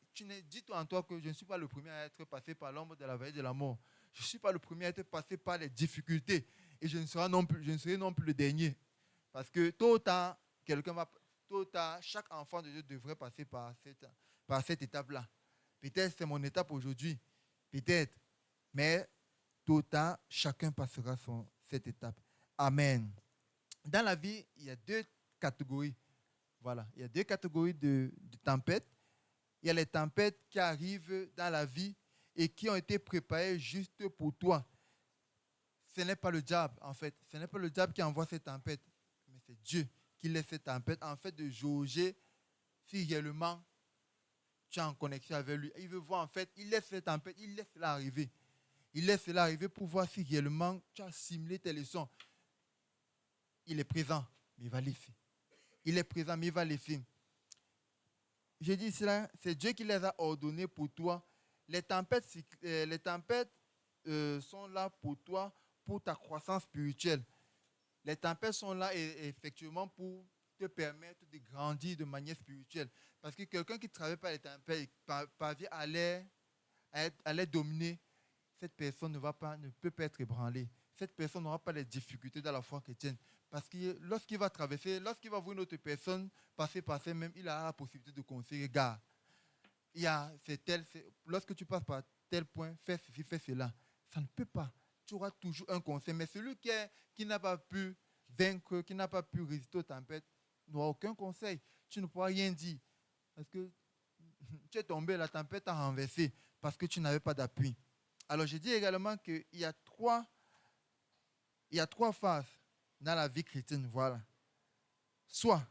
dis-toi en toi que je ne suis pas le premier à être passé par l'ombre de la vallée de la mort. Je ne suis pas le premier à être passé par les difficultés. Et je ne serai non plus le dernier. Parce que tôt ou tard, chaque enfant de Dieu devrait passer par cette étape-là. Peut-être c'est mon étape aujourd'hui. Peut-être. Mais tôt ou tard, chacun passera cette étape. Amen. Dans la vie, il y a deux catégories. Voilà, il y a deux catégories de tempêtes. Il y a les tempêtes qui arrivent dans la vie et qui ont été préparées juste pour toi. Ce n'est pas le diable, en fait. Ce n'est pas le diable qui envoie ces tempêtes, mais c'est Dieu qui laisse ces tempêtes, en fait, de jauger si réellement tu es en connexion avec lui. Il veut voir, en fait, il laisse ces tempêtes, il laisse cela arriver. Il laisse cela arriver pour voir si réellement tu as assimilé tes leçons. Il est présent, mais il va les faire. Il est présent, mais il va les faire. Je dis cela, c'est Dieu qui les a ordonnés pour toi. Les tempêtes sont là pour toi, pour ta croissance spirituelle. Les tempêtes sont là effectivement pour te permettre de grandir de manière spirituelle. Parce que quelqu'un qui travaille par les tempêtes parvient à les dominer, cette personne ne peut pas être ébranlée. Cette personne n'aura pas les difficultés dans la foi chrétienne. Parce que lorsqu'il va voir une autre personne passer par ces mêmes, il a la possibilité de conseiller, gars, lorsque tu passes par tel point, fais ceci, fais cela. Ça ne peut pas. Tu auras toujours un conseil. Mais celui qui n'a pas pu vaincre, qui n'a pas pu résister aux tempêtes, n'aura aucun conseil. Tu ne pourras rien dire. Parce que tu es tombé, la tempête t'a renversé parce que tu n'avais pas d'appui. Alors, je dis également qu'il y a trois Il y a 3 phases dans la vie chrétienne, voilà. Soit,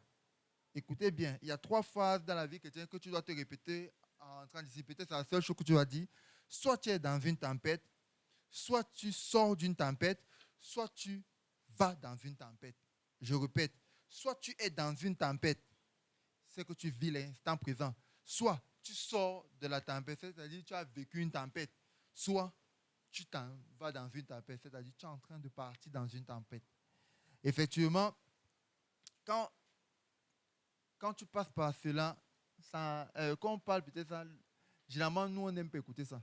écoutez bien, il y a 3 phases dans la vie chrétienne que tu dois te répéter en train d'ici. Peut-être c'est la seule chose que tu as dit. Soit tu es dans une tempête, soit tu sors d'une tempête, soit tu vas dans une tempête. Je répète, soit tu es dans une tempête, c'est que tu vis l'instant présent. Soit tu sors de la tempête, c'est-à-dire tu as vécu une tempête. Soit tu t'en vas dans une tempête, c'est-à-dire tu es en train de partir dans une tempête. Effectivement, quand tu passes par cela, quand on parle peut-être ça, généralement nous on n'aime pas écouter ça.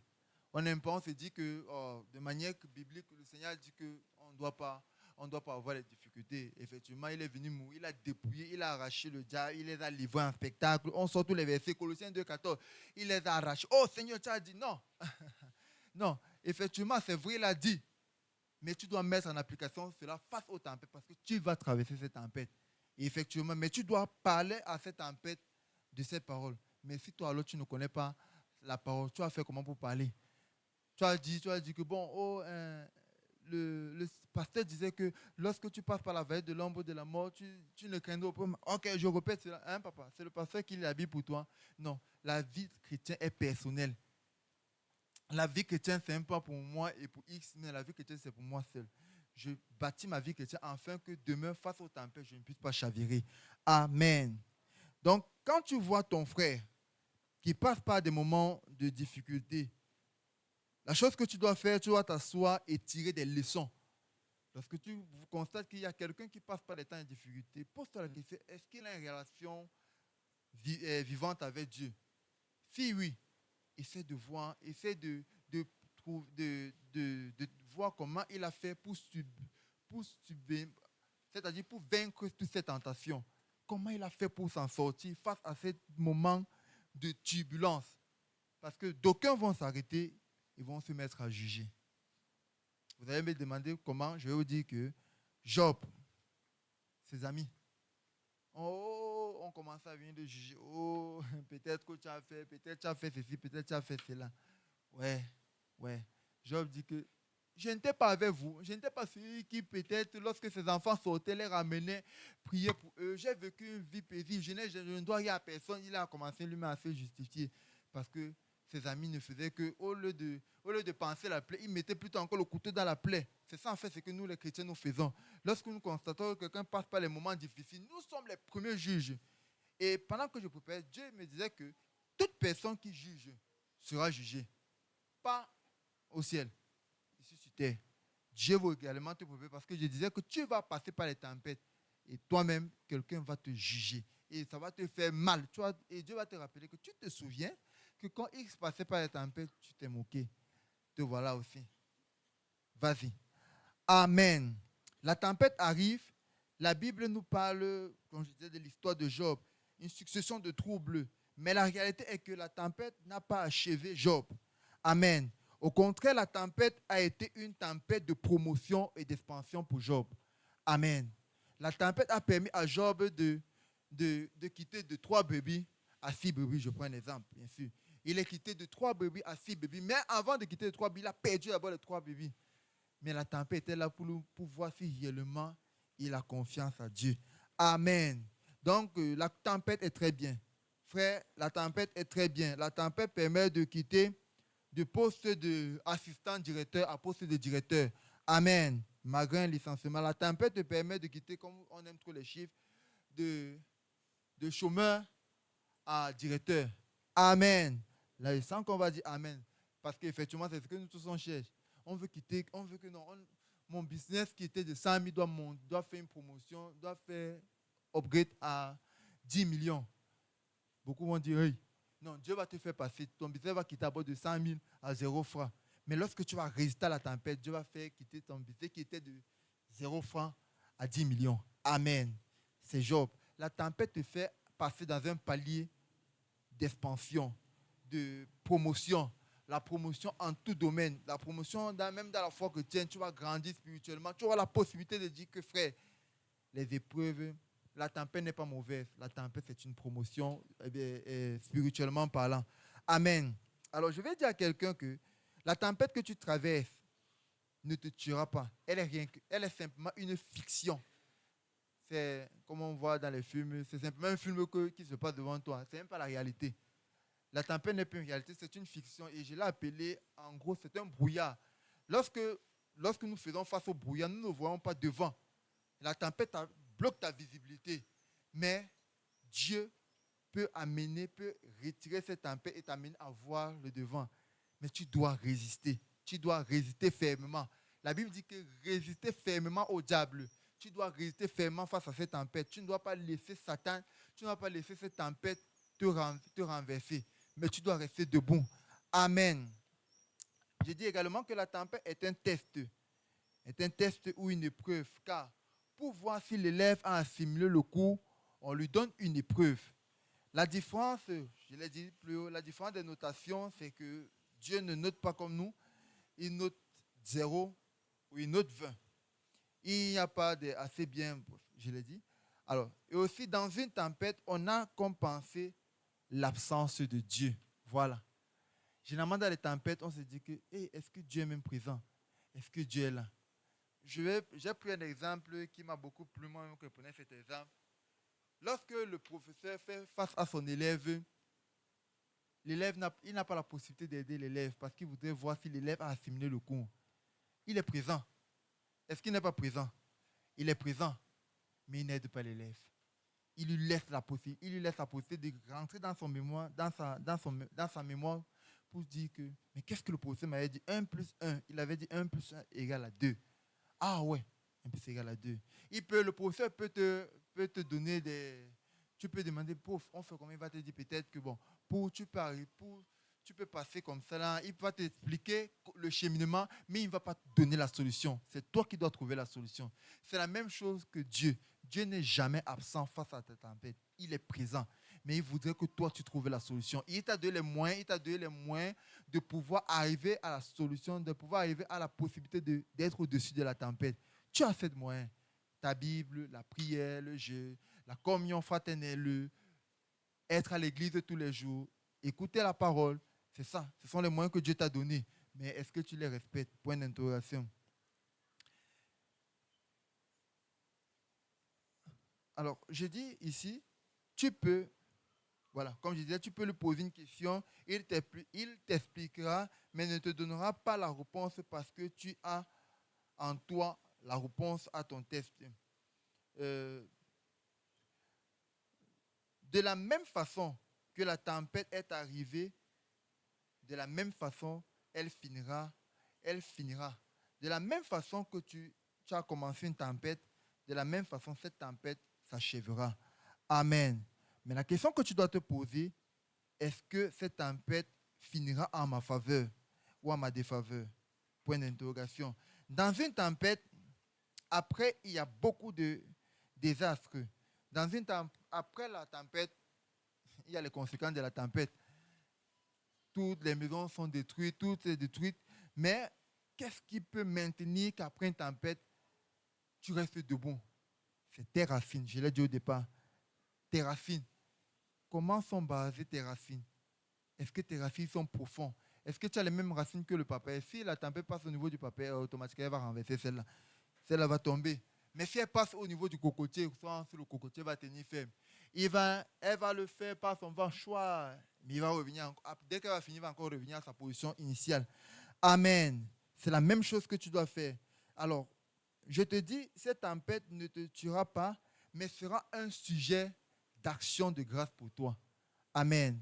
On n'aime pas, on se dit que de manière biblique, le Seigneur dit qu'on ne doit pas avoir les difficultés. Effectivement, il est venu mourir, il a dépouillé, il a arraché le diable, il les a livrés en spectacle. On sort tous les versets, Colossiens 2,14, il les a arrachés. Oh Seigneur, tu as dit non. Non, effectivement, c'est vrai, il a dit. Mais tu dois mettre en application cela face aux tempêtes parce que tu vas traverser cette tempête. Et effectivement, mais tu dois parler à cette tempête de ces paroles. Mais si toi, alors, tu ne connais pas la parole, tu vas faire comment pour parler? Tu as dit que bon, le pasteur disait que lorsque tu passes par la vallée de l'ombre de la mort, tu ne crains pas. Ok, je répète cela. Hein, papa? C'est le pasteur qui l'habille pour toi. Non, la vie chrétienne est personnelle. La vie chrétienne, ce n'est pas pour moi et pour X, mais la vie chrétienne, c'est pour moi seul. Je bâtis ma vie chrétienne afin que demain, face aux tempêtes, je ne puisse pas chavirer. Amen. Donc, quand tu vois ton frère qui passe par des moments de difficulté, la chose que tu dois faire, tu dois t'asseoir et tirer des leçons. Lorsque tu constates qu'il y a quelqu'un qui passe par des temps de difficulté, pose-toi la question, est-ce qu'il a une relation vivante avec Dieu? Si oui, essaie de voir, de voir comment il a fait c'est-à-dire pour vaincre toutes ces tentations. Comment il a fait pour s'en sortir face à ces moments de turbulence. Parce que d'aucuns vont s'arrêter, ils vont se mettre à juger. Vous allez me demander comment, je vais vous dire que Job, ses amis, on commence à venir de juger. Oh, peut-être que tu as fait ceci, peut-être tu as fait cela. Ouais. Job dit que je n'étais pas avec vous. Je n'étais pas celui qui, peut-être, lorsque ses enfants sortaient, les ramenait, prier pour eux. J'ai vécu une vie paisible. Je ne dois rien à personne. Il a commencé lui-même à se justifier. Parce que ses amis ne faisaient que, au lieu de penser la plaie, ils mettaient plutôt encore le couteau dans la plaie. C'est ça, en fait, ce que nous, les chrétiens, nous faisons. Lorsque nous constatons que quelqu'un passe par les moments difficiles, nous sommes les premiers juges. Et pendant que je préparais, Dieu me disait que toute personne qui juge sera jugée. Pas au ciel, ici sur terre. Dieu va également te préparer parce que je disais que tu vas passer par les tempêtes et toi-même, quelqu'un va te juger et ça va te faire mal. Et Dieu va te rappeler que tu te souviens que quand X passait par les tempêtes, tu t'es moqué. Te voilà aussi. Vas-y. Amen. La tempête arrive. La Bible nous parle, comme je disais, de l'histoire de Job. Une succession de troubles. Mais la réalité est que la tempête n'a pas achevé Job. Amen. Au contraire, la tempête a été une tempête de promotion et d'expansion pour Job. Amen. La tempête a permis à Job de quitter de 3 brebis à 6 brebis. Je prends un exemple, bien sûr. Il est quitté de 3 brebis à 6 brebis. Mais avant de quitter les 3 brebis, il a perdu d'abord les 3 brebis. Mais la tempête était là pour voir si réellement il a confiance à Dieu. Amen. Donc, la tempête est très bien. Frère, la tempête est très bien. La tempête permet de quitter de poste d'assistant directeur à poste de directeur. Amen. Malgré un licenciement, la tempête te permet de quitter, comme on aime trop les chiffres, de chômeur à directeur. Amen. Là, il sent qu'on va dire Amen. Parce qu'effectivement, c'est ce que nous tous on cherche. On veut quitter, on veut que non. Mon business qui était de 100 000 doit faire une promotion, doit faire upgrade à 10 millions. Beaucoup vont dire, oui. Non, Dieu va te faire passer. Ton business va quitter à bord de 100 000 à 0 francs. Mais lorsque tu vas résister à la tempête, Dieu va faire quitter ton business qui était de 0 francs à 10 millions. Amen. C'est Job. La tempête te fait passer dans un palier d'expansion, de promotion. La promotion en tout domaine. La promotion, même dans la foi chrétienne, tu vas grandir spirituellement. Tu auras la possibilité de dire que, frère, les épreuves, la tempête n'est pas mauvaise. La tempête, c'est une promotion spirituellement parlant. Amen. Alors, je vais dire à quelqu'un que la tempête que tu traverses ne te tuera pas. Elle est simplement une fiction. C'est comme on voit dans les films, c'est simplement un film qui se passe devant toi. Ce n'est même pas la réalité. La tempête n'est pas une réalité, c'est une fiction. Et je l'ai appelé, en gros, c'est un brouillard. Lorsque nous faisons face au brouillard, nous ne voyons pas devant. La tempête bloque ta visibilité. Mais Dieu peut retirer cette tempête et t'amener à voir le devant. Mais tu dois résister. Tu dois résister fermement. La Bible dit que résister fermement au diable. Tu dois résister fermement face à cette tempête. Tu ne dois pas laisser Satan, tu ne dois pas laisser cette tempête te renverser. Mais tu dois rester debout. Amen. Je dis également que la tempête est un test. Est un test ou une épreuve. Car pour voir si l'élève a assimilé le cours, on lui donne une épreuve. La différence, je l'ai dit plus haut, la différence des notations, c'est que Dieu ne note pas comme nous. Il note 0 ou il note 20. Il n'y a pas de assez bien, je l'ai dit. Alors, et aussi dans une tempête, on a compensé l'absence de Dieu. Voilà. Généralement, dans les tempêtes, on se dit que est-ce que Dieu est même présent? Est-ce que Dieu est là? J'ai pris un exemple qui m'a beaucoup plu, moi-même, que je prenais cet exemple. Lorsque le professeur fait face à son élève, l'élève n'a pas la possibilité d'aider l'élève parce qu'il voudrait voir si l'élève a assimilé le cours. Il est présent. Est-ce qu'il n'est pas présent? Il est présent, mais il n'aide pas l'élève. Il lui laisse la possibilité de rentrer dans son mémoire, dans sa mémoire, pour dire que, mais qu'est-ce que le professeur m'avait dit? 1 plus 1. Il avait dit 1 plus 1 égale à 2. Ah ouais, 1 plus 1 égale à 2. Le professeur peut te donner des... Tu peux demander, prof, on fait comment? Il va te dire peut-être que, bon, tu peux passer comme ça là, il va t'expliquer le cheminement, mais il ne va pas te donner la solution. C'est toi qui dois trouver la solution. C'est la même chose que Dieu. Dieu n'est jamais absent face à ta tempête. Il est présent. Mais il voudrait que toi, tu trouves la solution. Il t'a donné les moyens de pouvoir arriver à la solution, de pouvoir arriver à la possibilité d'être au-dessus de la tempête. Tu as fait de moyens. Ta Bible, la prière, le jeu, la communion fraternelle, être à l'église tous les jours, écouter la parole. C'est ça. Ce sont les moyens que Dieu t'a donnés. Mais est-ce que tu les respectes? Point d'interrogation. Alors, je dis ici, tu peux, voilà, comme je disais, tu peux lui poser une question, il t'expliquera, mais ne te donnera pas la réponse parce que tu as en toi la réponse à ton test. De la même façon que la tempête est arrivée, de la même façon, elle finira. De la même façon que tu as commencé une tempête, de la même façon, cette tempête s'achèvera. Amen. Mais la question que tu dois te poser, est-ce que cette tempête finira en ma faveur ou en ma défaveur? Point d'interrogation. Dans une tempête, après, il y a beaucoup de désastres. Après la tempête, il y a les conséquences de la tempête. Toutes les maisons sont détruites, tout est détruit. Mais qu'est-ce qui peut maintenir qu'après une tempête, tu restes debout? C'est tes racines. Je l'ai dit au départ. Tes racines. Comment sont basées tes racines? Est-ce que tes racines sont profondes? Est-ce que tu as les mêmes racines que le papier? Si la tempête passe au niveau du papier, automatiquement, elle va renverser celle-là. Celle-là va tomber. Mais si elle passe au niveau du cocotier, le cocotier va tenir ferme. Elle va le faire par son vent choix. Mais il va revenir. Dès qu'elle va finir, il va encore revenir à sa position initiale. Amen. C'est la même chose que tu dois faire. Alors, je te dis, cette tempête ne te tuera pas, mais sera un sujet d'action de grâce pour toi. Amen.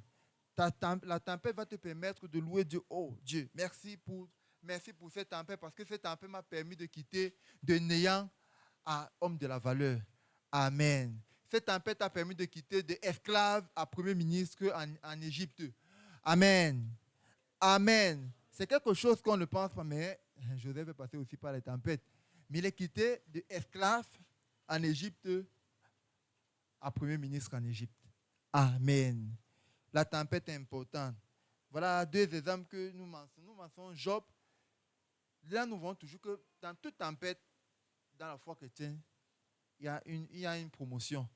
La tempête va te permettre de louer Dieu. Oh Dieu, merci pour cette tempête, parce que cette tempête m'a permis de quitter de néant à homme de la valeur. Amen. Cette tempête a permis de quitter d'esclave à premier ministre en Égypte. Amen. Amen. C'est quelque chose qu'on ne pense pas, mais Joseph est passé aussi par les tempêtes. Mais il est quitté d'esclave en Égypte à premier ministre en Égypte. Amen. La tempête est importante. Voilà 2 exemples que nous mentionnons. Nous mentionnons Job. Là, nous voyons toujours que dans toute tempête, dans la foi chrétienne, il y a une promotion.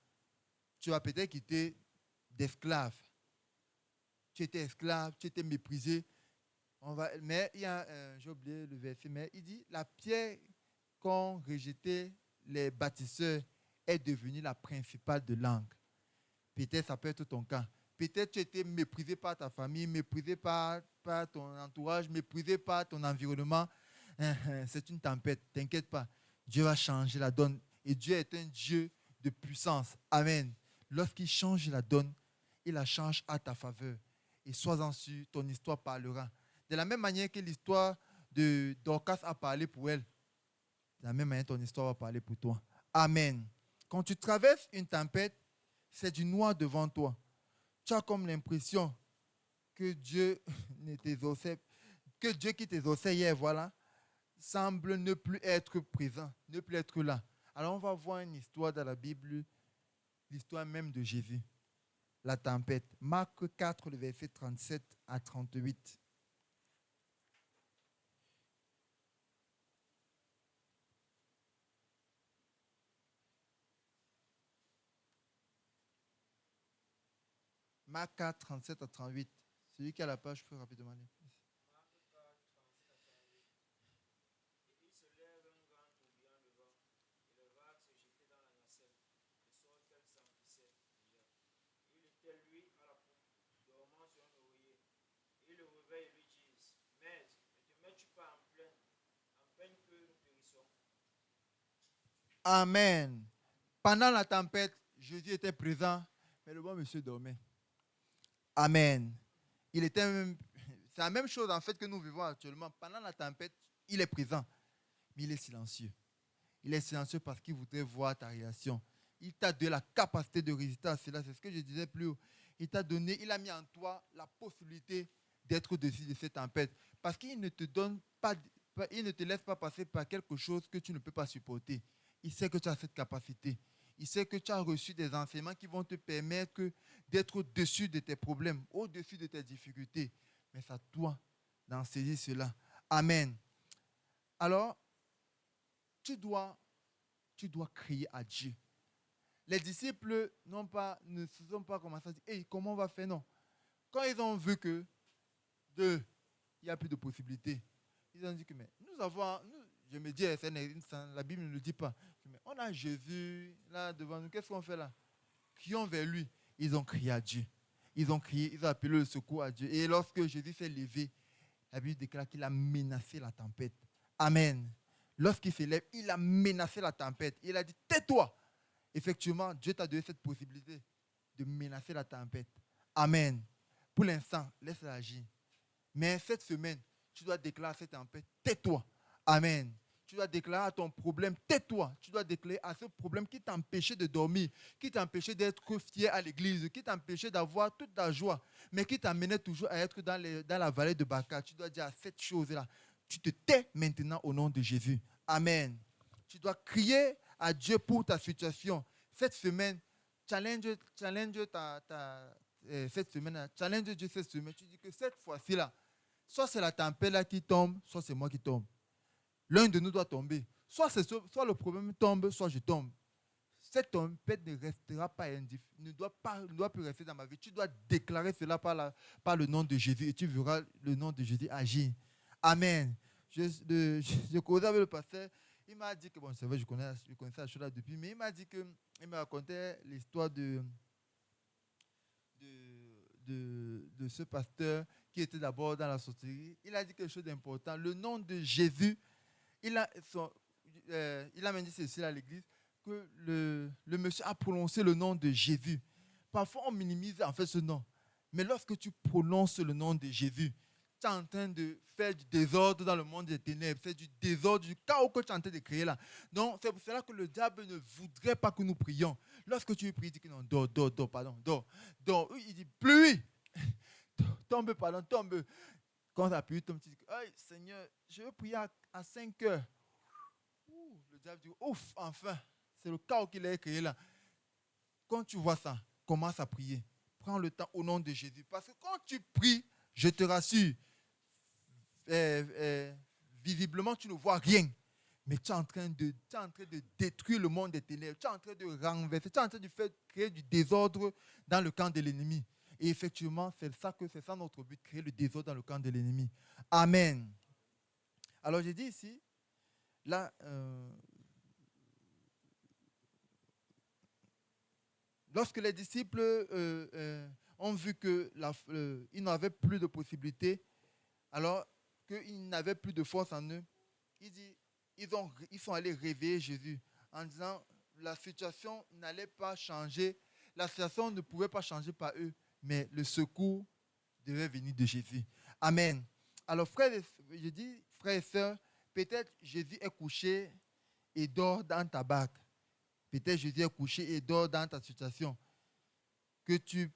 Tu vas peut-être quitter d'esclave. Tu étais esclave, tu étais méprisé. Mais il y a, j'ai oublié le verset, mais il dit, la pierre qu'ont rejeté les bâtisseurs est devenue la principale de l'angle. Peut-être ça peut être ton cas. Peut-être tu étais méprisé par ta famille, méprisé par ton entourage, méprisé par ton environnement. C'est une tempête, t'inquiète pas. Dieu va changer la donne. Et Dieu est un Dieu de puissance. Amen. Lorsqu'il change la donne, il la change à ta faveur. Et sois-en sûr, ton histoire parlera. De la même manière que l'histoire de Dorcas a parlé pour elle, de la même manière, ton histoire va parler pour toi. Amen. Quand tu traverses une tempête, c'est du noir devant toi. Tu as comme l'impression que Dieu que Dieu qui t'exauçait hier, voilà, semble ne plus être présent, ne plus être là. Alors on va voir une histoire dans la Bible, l'histoire même de Jésus, la tempête. Marc 4, le verset 37 à 38. Marc 4, 37 à 38. Celui qui a la page peut rapidement lire. Amen. Pendant la tempête, Jésus était présent, mais le bon monsieur dormait. Amen. C'est la même chose en fait que nous vivons actuellement. Pendant la tempête, il est présent, mais il est silencieux. Il est silencieux parce qu'il voudrait voir ta réaction. Il t'a donné la capacité de résister à cela. C'est ce que je disais plus haut. Il a mis en toi la possibilité d'être au-dessus de cette tempête. Parce qu'il ne te donne pas, il ne te laisse pas passer par quelque chose que tu ne peux pas supporter. Il sait que tu as cette capacité. Il sait que tu as reçu des enseignements qui vont te permettre d'être au-dessus de tes problèmes, au-dessus de tes difficultés. Mais c'est à toi d'en saisir cela. Amen. Alors, tu dois crier à Dieu. Les disciples ne se sont pas commencé à dire hey, comment on va faire? Non. Quand ils ont vu que il n'y a plus de possibilités, ils ont dit que mais je me dis, la Bible ne le dit pas. Mais on a Jésus là devant nous, qu'est-ce qu'on fait là? Crions vers lui. Ils ont crié à Dieu. Ils ont crié, ils ont appelé le secours à Dieu. Et lorsque Jésus s'est levé, la Bible déclare qu'il a menacé la tempête. Amen. Lorsqu'il se lève, il a menacé la tempête. Il a dit, tais-toi. Effectivement, Dieu t'a donné cette possibilité de menacer la tempête. Amen. Pour l'instant, laisse-la agir. Mais cette semaine, tu dois déclarer à cette tempête, tais-toi. Amen. Tu dois déclarer à ton problème, tais-toi. Tu dois déclarer à ce problème qui t'empêchait de dormir, qui t'empêchait d'être fier à l'église, qui t'empêchait d'avoir toute ta joie, mais qui t'amenait toujours à être dans la vallée de Baca. Tu dois dire à cette chose-là, tu te tais maintenant au nom de Jésus. Amen. Tu dois crier à Dieu pour ta situation. Cette semaine, challenge Dieu cette semaine. Tu dis que cette fois-ci-là, soit c'est la tempête là qui tombe, soit c'est moi qui tombe. L'un de nous doit tomber. Soit le problème tombe, soit je tombe. Cette tempête ne restera pas ne doit plus rester dans ma vie. Tu dois déclarer cela par le nom de Jésus et tu verras le nom de Jésus agir. Amen. Je causais avec le pasteur. Il m'a dit que, bon, c'est vrai, je connaissais la chose là depuis, mais il m'a raconté l'histoire de ce pasteur qui était d'abord dans la sorcellerie. Il a dit quelque chose d'important. Le nom de Jésus, il a même dit ceci à l'église, que le monsieur a prononcé le nom de Jésus. Parfois, on minimise en fait ce nom. Mais lorsque tu prononces le nom de Jésus, tu es en train de faire du désordre dans le monde des ténèbres. C'est du désordre, du chaos que tu es en train de créer là. Donc, c'est pour cela que le diable ne voudrait pas que nous prions. Lorsque tu lui pries, il dit que non, dors. Il dit, pluie, tombe. Quand la pluie tombe, tu dis, hey, Seigneur, je veux prier à 5 heures. Le diable dit, ouf, enfin, c'est le chaos qu'il a créé là. Quand tu vois ça, commence à prier. Prends le temps au nom de Jésus. Parce que quand tu pries, je te rassure, visiblement, tu ne vois rien. Mais tu es en train de détruire le monde des ténèbres. Tu es en train de renverser. Tu es en train de créer du désordre dans le camp de l'ennemi. Et effectivement, c'est ça notre but, créer le désordre dans le camp de l'ennemi. Amen. Alors, j'ai dit ici, là, lorsque les disciples ont vu qu'ils n'avaient plus de possibilités, alors qu'ils n'avaient plus de force en eux, ils sont allés réveiller Jésus en disant la situation n'allait pas changer, la situation ne pouvait pas changer par eux, mais le secours devait venir de Jésus. Amen. Alors, frères et sœurs, peut-être Jésus est couché et dort dans ta barque. Peut-être Jésus est couché et dort dans ta situation. Que tu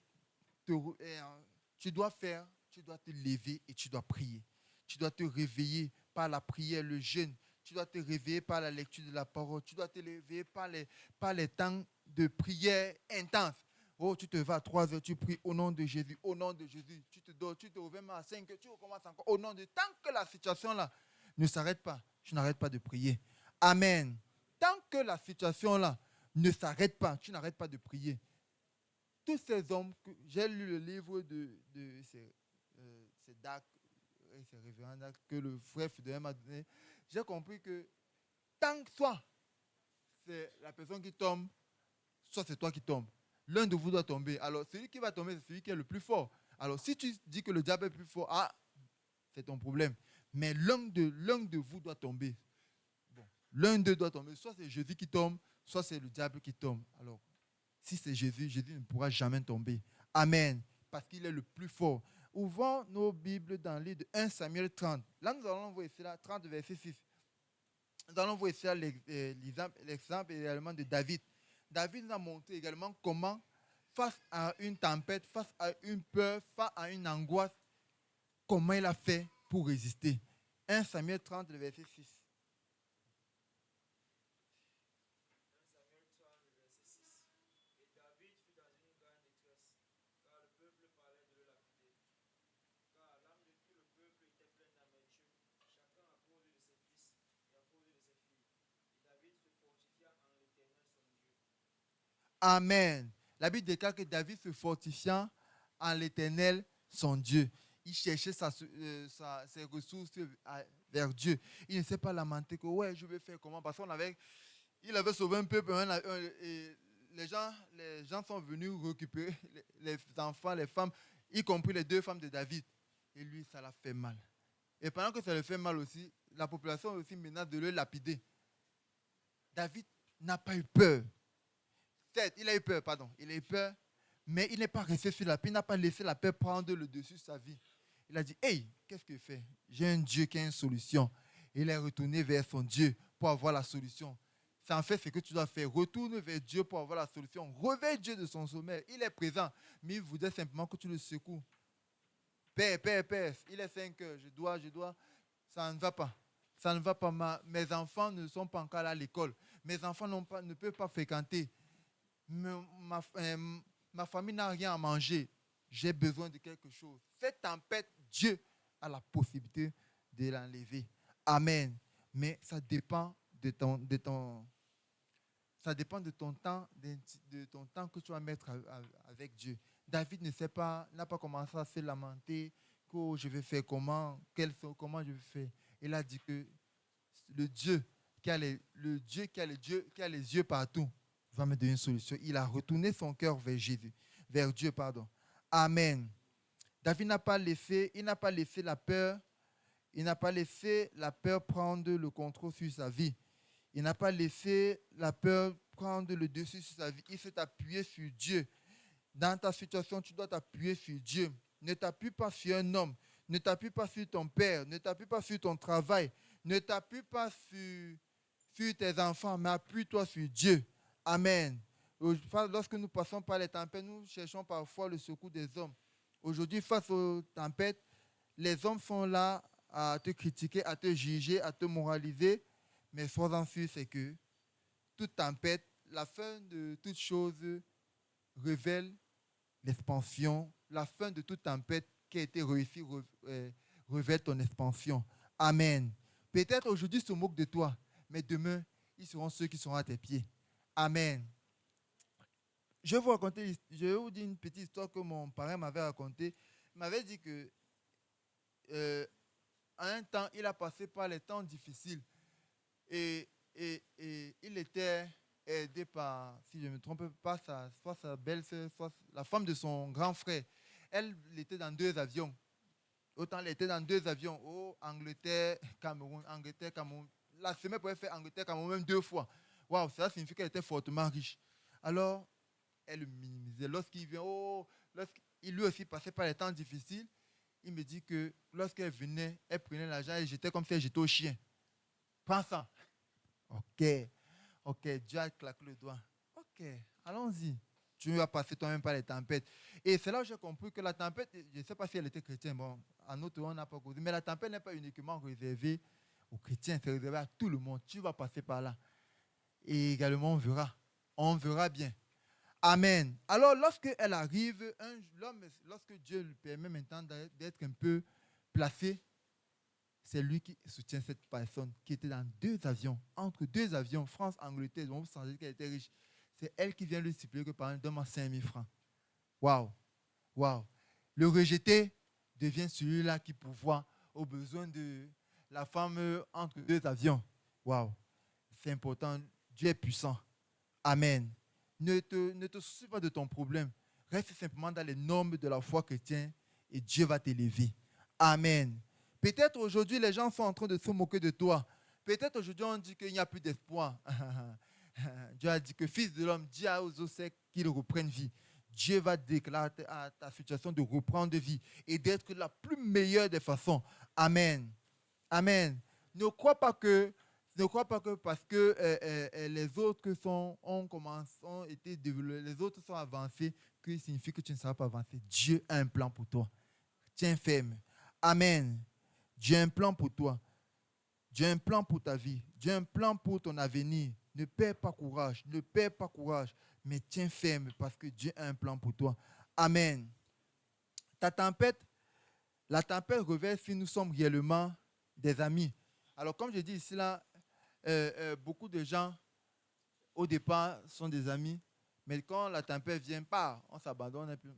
dois faire, tu dois te lever et tu dois prier. Tu dois te réveiller par la prière, le jeûne. Tu dois te réveiller par la lecture de la parole. Tu dois te réveiller par les temps de prière intense. Oh, tu te vas à 3 heures, tu pries au nom de Jésus, au nom de Jésus. Tu te dors, tu te réveilles à 5 heures, tu recommences encore au nom de... Tant que la situation là ne s'arrête pas, tu n'arrêtes pas de prier. Amen. Tant que la situation là ne s'arrête pas, tu n'arrêtes pas de prier. Tous ces hommes, j'ai lu le livre de ces Dak, ces révérends Dak que le frère Fidel m'a donné, j'ai compris que tant que soit c'est la personne qui tombe, soit c'est toi qui tombes. L'un de vous doit tomber. Alors, celui qui va tomber, c'est celui qui est le plus fort. Alors, si tu dis que le diable est plus fort, c'est ton problème. Mais l'un de vous doit tomber. Bon, l'un d'eux doit tomber. Soit c'est Jésus qui tombe, soit c'est le diable qui tombe. Alors, si c'est Jésus, Jésus ne pourra jamais tomber. Amen. Parce qu'il est le plus fort. Ouvrons nos Bibles dans le livre de 1 Samuel 30. Là, nous allons voir ici, 30 verset 6. Nous allons voir ici l'exemple également de David. David nous a montré également comment, face à une tempête, face à une peur, face à une angoisse, comment il a fait pour résister. 1 Samuel 30, verset 6. Amen. La Bible déclare que David se fortifiant en l'Éternel, son Dieu. Il cherchait ses ressources vers Dieu. Il ne s'est pas lamenté que ouais, je vais faire comment. Parce qu'il avait sauvé un peuple. Et les gens sont venus récupérer les enfants, les femmes, y compris les 2 femmes de David. Et lui, ça l'a fait mal. Et pendant que ça lui fait mal aussi, la population aussi menace de le lapider. David n'a pas eu peur. Il a eu peur, mais il n'est pas resté sur la paix. Il n'a pas laissé la paix prendre le dessus sur sa vie. Il a dit, hey, qu'est-ce que je fais? J'ai un Dieu qui a une solution. Il est retourné vers son Dieu pour avoir la solution. C'est en fait ce que tu dois faire. Retourne vers Dieu pour avoir la solution. Réveille Dieu de son sommeil. Il est présent, mais il voudrait simplement que tu le secoues. Père, il est 5 heures, je dois. Ça ne va pas. Ça ne va pas. Mes enfants ne sont pas encore à l'école. Mes enfants ne peuvent pas fréquenter. Ma famille n'a rien à manger. J'ai besoin de quelque chose. Cette tempête, Dieu a la possibilité de l'enlever. Amen. Mais ça dépend de ton temps, de ton temps que tu vas mettre avec Dieu. David n'a pas commencé à se lamenter que je vais faire comment je vais faire. Il a dit que le Dieu qui a les yeux partout va me donner une solution. Il a retourné son cœur vers Dieu. Amen. David n'a pas laissé la peur. Il n'a pas laissé la peur prendre le contrôle sur sa vie. Il n'a pas laissé la peur prendre le dessus sur sa vie. Il s'est appuyé sur Dieu. Dans ta situation, tu dois t'appuyer sur Dieu. Ne t'appuie pas sur un homme. Ne t'appuie pas sur ton père. Ne t'appuie pas sur ton travail. Ne t'appuie pas sur tes enfants, mais appuie-toi sur Dieu. Amen. Lorsque nous passons par les tempêtes, nous cherchons parfois le secours des hommes. Aujourd'hui, face aux tempêtes, les hommes sont là à te critiquer, à te juger, à te moraliser. Mais sois-en sûr, c'est que toute tempête, la fin de toute chose révèle l'expansion. La fin de toute tempête qui a été réussie révèle ton expansion. Amen. Peut-être aujourd'hui, ils se moquent de toi, mais demain, ils seront ceux qui seront à tes pieds. Amen. je vais vous dire une petite histoire que mon parrain m'avait racontée. Il m'avait dit que à un temps, il a passé par les temps difficiles et il était aidé par, si je ne me trompe pas, soit sa belle-sœur, soit la femme de son grand frère. Elle était dans 2 avions. Autant elle était dans 2 avions, Angleterre, Cameroun, Angleterre, Cameroun. La semaine pouvait faire Angleterre, Cameroun même 2 fois. Waouh, ça signifie qu'elle était fortement riche. Alors, elle le minimisait. Lorsqu'il vient, lorsqu'il lui aussi passait par les temps difficiles, il me dit que lorsqu'elle venait, elle prenait l'argent et jetait comme si elle jetait au chien. Prends ça. Ok, Dieu a claqué le doigt. Ok, allons-y. Tu vas passer toi-même par les tempêtes. Et c'est là où j'ai compris que la tempête, je ne sais pas si elle était chrétienne, bon, en autre on n'a pas causé, mais la tempête n'est pas uniquement réservée aux chrétiens, c'est réservé à tout le monde. Tu vas passer par là. Et également, on verra bien. Amen. Alors, lorsqu'elle arrive, lorsque Dieu lui permet maintenant d'être un peu placé, c'est lui qui soutient cette personne qui était dans 2 avions, entre 2 avions, France-Angleterre, donc vous sentez qu'elle était riche. C'est elle qui vient lui stipuler que par exemple, donne-moi 5 000 francs. Waouh, waouh. Le rejeté devient celui-là qui pourvoit aux besoins de la femme entre 2 avions. Waouh, c'est important. Dieu est puissant. Amen. Ne te soucie pas de ton problème. Reste simplement dans les normes de la foi chrétienne et Dieu va t'élever. Amen. Peut-être aujourd'hui, les gens sont en train de se moquer de toi. Peut-être aujourd'hui, on dit qu'il n'y a plus d'espoir. Dieu a dit que fils de l'homme, dis aux ossecs qu'ils reprennent vie. Dieu va déclarer à ta situation de reprendre vie et d'être la plus meilleure des façons. Amen. Amen. Ne crois pas que parce que les autres ont été développés, les autres sont avancés, que signifie que tu ne seras pas avancé. Dieu a un plan pour toi. Tiens ferme. Amen. Dieu a un plan pour toi. Dieu a un plan pour ta vie. Dieu a un plan pour ton avenir. Ne perds pas courage. Ne perds pas courage. Mais tiens ferme parce que Dieu a un plan pour toi. Amen. La tempête revers si nous sommes réellement des amis. Alors, comme je dis ici, là, beaucoup de gens, au départ, sont des amis. Mais quand la tempête vient, on s'abandonne. Et puis,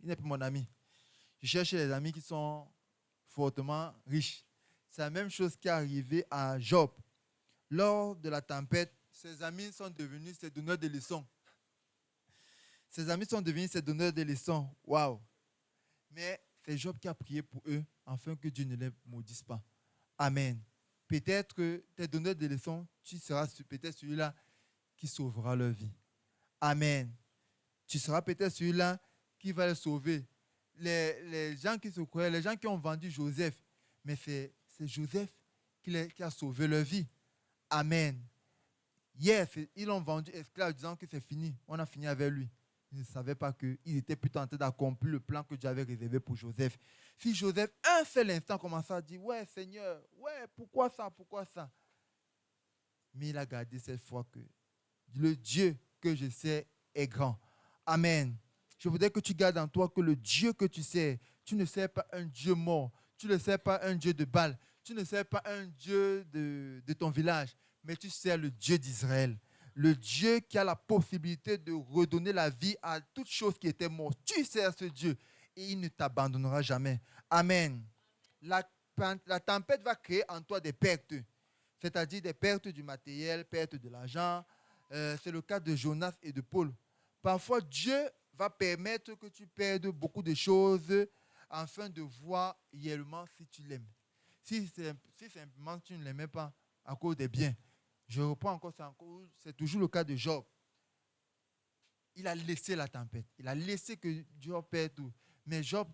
il n'est plus mon ami. Je cherche les amis qui sont fortement riches. C'est la même chose qui est arrivée à Job. Lors de la tempête, ses amis sont devenus ses donneurs de leçons. Ses amis sont devenus ses donneurs de leçons. Waouh! Mais c'est Job qui a prié pour eux, afin que Dieu ne les maudisse pas. Amen. Peut-être que tes donneurs de leçons, tu seras peut-être celui-là qui sauvera leur vie. Amen. Tu seras peut-être celui-là qui va les sauver. Les gens qui se croyaient, les gens qui ont vendu Joseph, mais c'est Joseph qui a sauvé leur vie. Amen. Hier, ils l'ont vendu esclave disant que c'est fini. On a fini avec lui. Ils ne savaient pas qu'ils étaient plutôt en train d'accomplir le plan que Dieu avait réservé pour Joseph. Si Joseph, un seul instant, commençait à dire, ouais, Seigneur, ouais, pourquoi ça, pourquoi ça? Mais il a gardé cette foi que le Dieu que je sais est grand. Amen. Je voudrais que tu gardes en toi que le Dieu que tu sais, tu ne sais pas un Dieu mort, tu ne sais pas un Dieu de Baal, tu ne sais pas un Dieu de ton village, mais tu sais le Dieu d'Israël. Le Dieu qui a la possibilité de redonner la vie à toute chose qui était morte. Tu sais ce Dieu et il ne t'abandonnera jamais. Amen. La tempête va créer en toi des pertes, c'est-à-dire des pertes du matériel, pertes de l'argent. C'est le cas de Jonas et de Paul. Parfois, Dieu va permettre que tu perdes beaucoup de choses afin de voir réellement si tu l'aimes. Si simplement tu ne l'aimais pas à cause des biens. Je reprends encore, c'est toujours le cas de Job. Il a laissé la tempête. Il a laissé que Dieu perde tout. Mais Job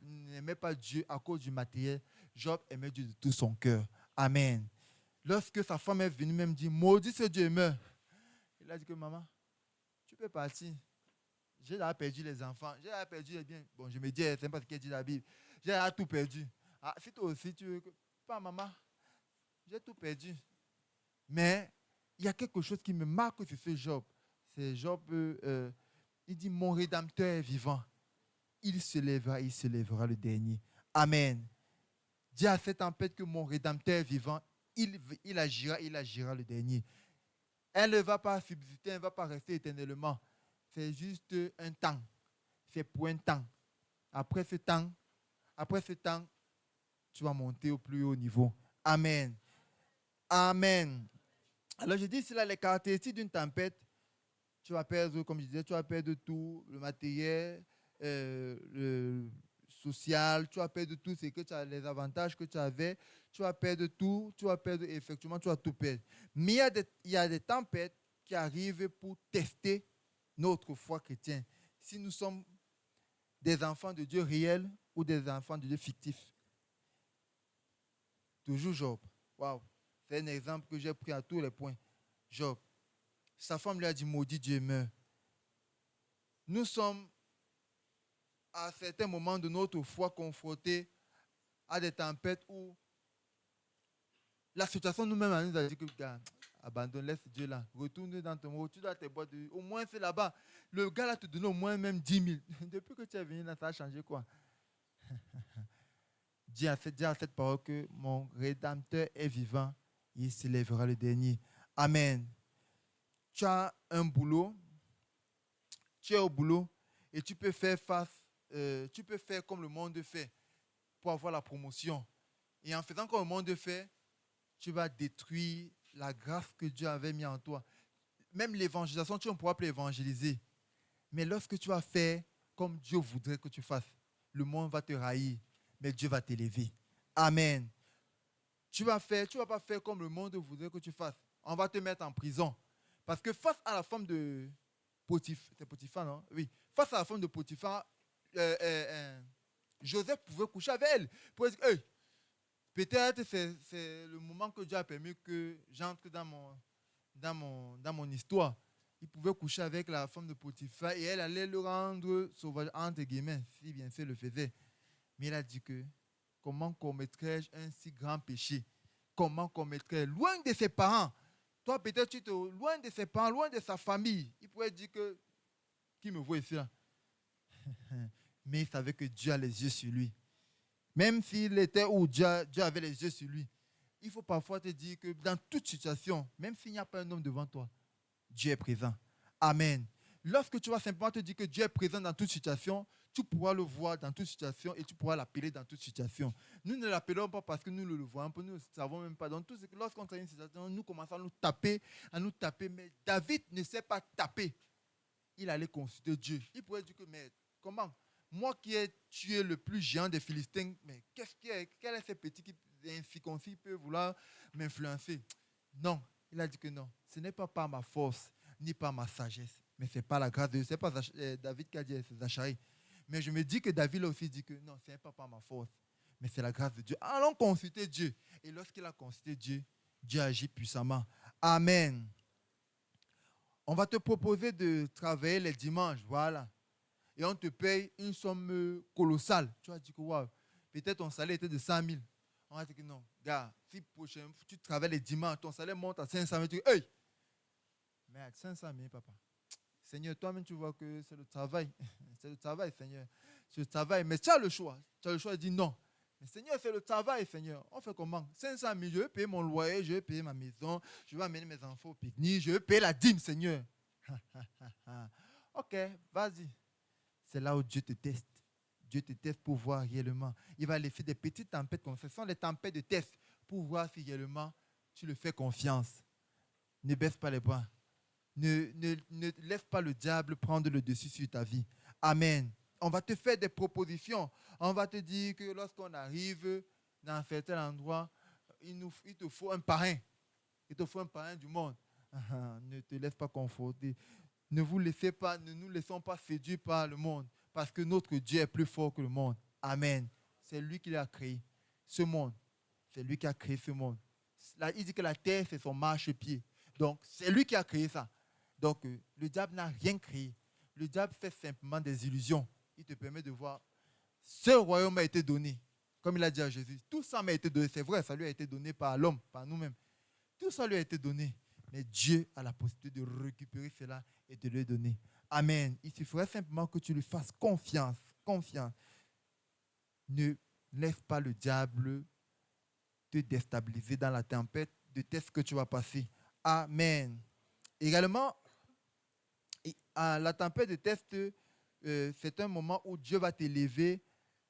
n'aimait pas Dieu à cause du matériel. Job aimait Dieu de tout son cœur. Amen. Lorsque sa femme est venue même dire, maudit ce Dieu meurt. Il a dit que maman, tu peux partir. J'ai déjà perdu les enfants. J'ai déjà perdu les biens. Bon, je me dis, c'est pas ce qu'il dit la Bible. J'ai déjà tout perdu. Ah, si toi aussi, tu veux que... Pas maman, j'ai tout perdu. Mais il y a quelque chose qui me marque sur ce Job. C'est Job, il dit, mon Rédempteur est vivant. Il se lèvera le dernier. Amen. Dis à cette tempête que mon Rédempteur est vivant. Il agira le dernier. Elle ne va pas subsister, elle ne va pas rester éternellement. C'est juste un temps. C'est pour un temps. Après ce temps, tu vas monter au plus haut niveau. Amen. Amen. Alors je dis cela, les caractéristiques d'une tempête, tu vas perdre, comme je disais, tu vas perdre tout, le matériel, le social, tu vas perdre tout ce que tu as, les avantages que tu avais, tu vas perdre tout, tu vas perdre, effectivement, tu vas tout perdre. Mais il y a des tempêtes qui arrivent pour tester notre foi chrétienne. Si nous sommes des enfants de Dieu réels ou des enfants de Dieu fictifs. Toujours Job. Waouh. C'est un exemple que j'ai pris à tous les points. Job. Sa femme lui a dit, maudit Dieu meurt. Nous sommes à certains moments de notre foi confrontés à des tempêtes où la situation nous-mêmes nous a dit que, gars, abandonne, laisse Dieu là, retourne dans ton mot, tu dois te boire au moins c'est là-bas. Le gars là te donne au moins même 10 000. Depuis que tu es venu là, ça a changé quoi? Dis à cette parole que mon Rédempteur est vivant, il s'élèvera le dernier. Amen. Tu as un boulot, tu es au boulot et tu peux faire tu peux faire comme le monde fait pour avoir la promotion. Et en faisant comme le monde fait, tu vas détruire la grâce que Dieu avait mis en toi. Même l'évangélisation, tu ne pourras plus évangéliser. Mais lorsque tu vas faire comme Dieu voudrait que tu fasses, le monde va te haïr, mais Dieu va t'élever. Amen. Tu vas pas faire comme le monde voudrait que tu fasses. On va te mettre en prison. Parce que face à la femme de Potiphar, c'est Potiphar, non? Oui. Face à la femme de Potiphar, Joseph pouvait coucher avec elle. Il pouvait dire, hey, peut-être c'est le moment que Dieu a permis que j'entre dans mon histoire. Il pouvait coucher avec la femme de Potiphar et elle allait le rendre sauvage, entre guillemets, si bien sûr le faisait. Mais il a dit que comment commettrais-je un si grand péché? Comment commettrais-je loin de ses parents? Toi, peut-être, tu es loin de ses parents, loin de sa famille. Il pourrait dire que, qui me voit ici là? Mais il savait que Dieu a les yeux sur lui. Même s'il était où Dieu avait les yeux sur lui. Il faut parfois te dire que dans toute situation, même s'il n'y a pas un homme devant toi, Dieu est présent. Amen. Lorsque tu vas simplement te dire que Dieu est présent dans toute situation, tu pourras le voir dans toute situation et tu pourras l'appeler dans toute situation. Nous ne l'appelons pas parce que nous le voyons, nous ne savons même pas. Donc, lorsqu'on traite une situation, nous commençons à nous taper. Mais David ne sait pas taper. Il allait consulter Dieu. Il pourrait dire que, mais comment? Moi qui ai tué le plus géant des Philistins, mais quel est ce petit qui incirconcis peut vouloir m'influencer? Non, il a dit que non. Ce n'est pas par ma force, ni par ma sagesse, mais c'est pas la grâce de Dieu. Ce n'est pas David qui a dit, c'est Zacharie. Mais je me dis que David a aussi dit que non, ce n'est pas par ma force, mais c'est la grâce de Dieu. Allons consulter Dieu. Et lorsqu'il a consulté Dieu, Dieu agit puissamment. Amen. On va te proposer de travailler les dimanches, voilà. Et on te paye une somme colossale. Tu vas dire que wow, peut-être ton salaire était de 100 000. On va dire que non, gars, si prochain, tu travailles les dimanches, ton salaire monte à 500 000, tu dis, hey! Mais à 500 000, papa. Seigneur, toi-même, tu vois que c'est le travail. C'est le travail, Seigneur. C'est le travail. Mais tu as le choix. Tu as le choix de dire non. Mais Seigneur, c'est le travail, Seigneur. On fait comment? 500 000, je vais payer mon loyer, je vais payer ma maison, je vais amener mes enfants au pique-nique, je vais payer la dîme, Seigneur. Ok, vas-y. C'est là où Dieu te teste. Dieu te teste pour voir réellement. Il va laisser des petites tempêtes comme ça. Ce sont les tempêtes de test pour voir si réellement tu le fais confiance. Ne baisse pas les bras. Ne laisse pas le diable prendre le dessus sur ta vie. Amen. On va te faire des propositions. On va te dire que lorsqu'on arrive dans un certain endroit, il te faut un parrain. Il te faut un parrain du monde. Ne te laisse pas conforter. Ne nous laissons pas séduire par le monde. Parce que notre Dieu est plus fort que le monde. Amen. C'est lui qui a créé ce monde. C'est lui qui a créé ce monde. Là, il dit que la terre, c'est son marchepied. Donc, c'est lui qui a créé ça. Donc, le diable n'a rien créé. Le diable fait simplement des illusions. Il te permet de voir, ce royaume m'a été donné. Comme il a dit à Jésus, tout ça m'a été donné. C'est vrai, ça lui a été donné par l'homme, par nous-mêmes. Tout ça lui a été donné. Mais Dieu a la possibilité de récupérer cela et de le donner. Amen. Il suffirait simplement que tu lui fasses confiance. Confiance. Ne laisse pas le diable te déstabiliser dans la tempête de test que tu vas passer. Amen. Également, la tempête de test, c'est un moment où Dieu va t'élever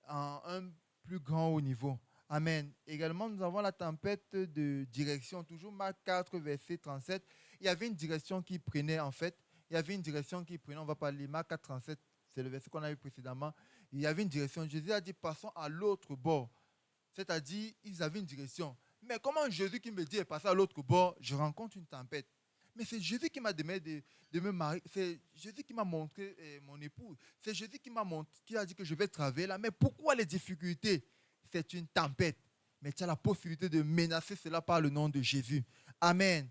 à un plus grand haut niveau. Amen. Également, nous avons la tempête de direction. Toujours Marc 4, verset 37. Il y avait une direction qui prenait, en fait. Il y avait une direction qui prenait. On va parler Marc 4, 37. C'est le verset qu'on a eu précédemment. Il y avait une direction. Jésus a dit, passons à l'autre bord. C'est-à-dire, ils avaient une direction. Mais comment Jésus qui me dit, passer à l'autre bord, je rencontre une tempête. Mais c'est Jésus qui m'a demandé de me marier. C'est Jésus qui m'a montré mon épouse. C'est Jésus qui a dit que je vais travailler là. Mais pourquoi les difficultés? C'est une tempête. Mais tu as la possibilité de menacer cela par le nom de Jésus. Amen.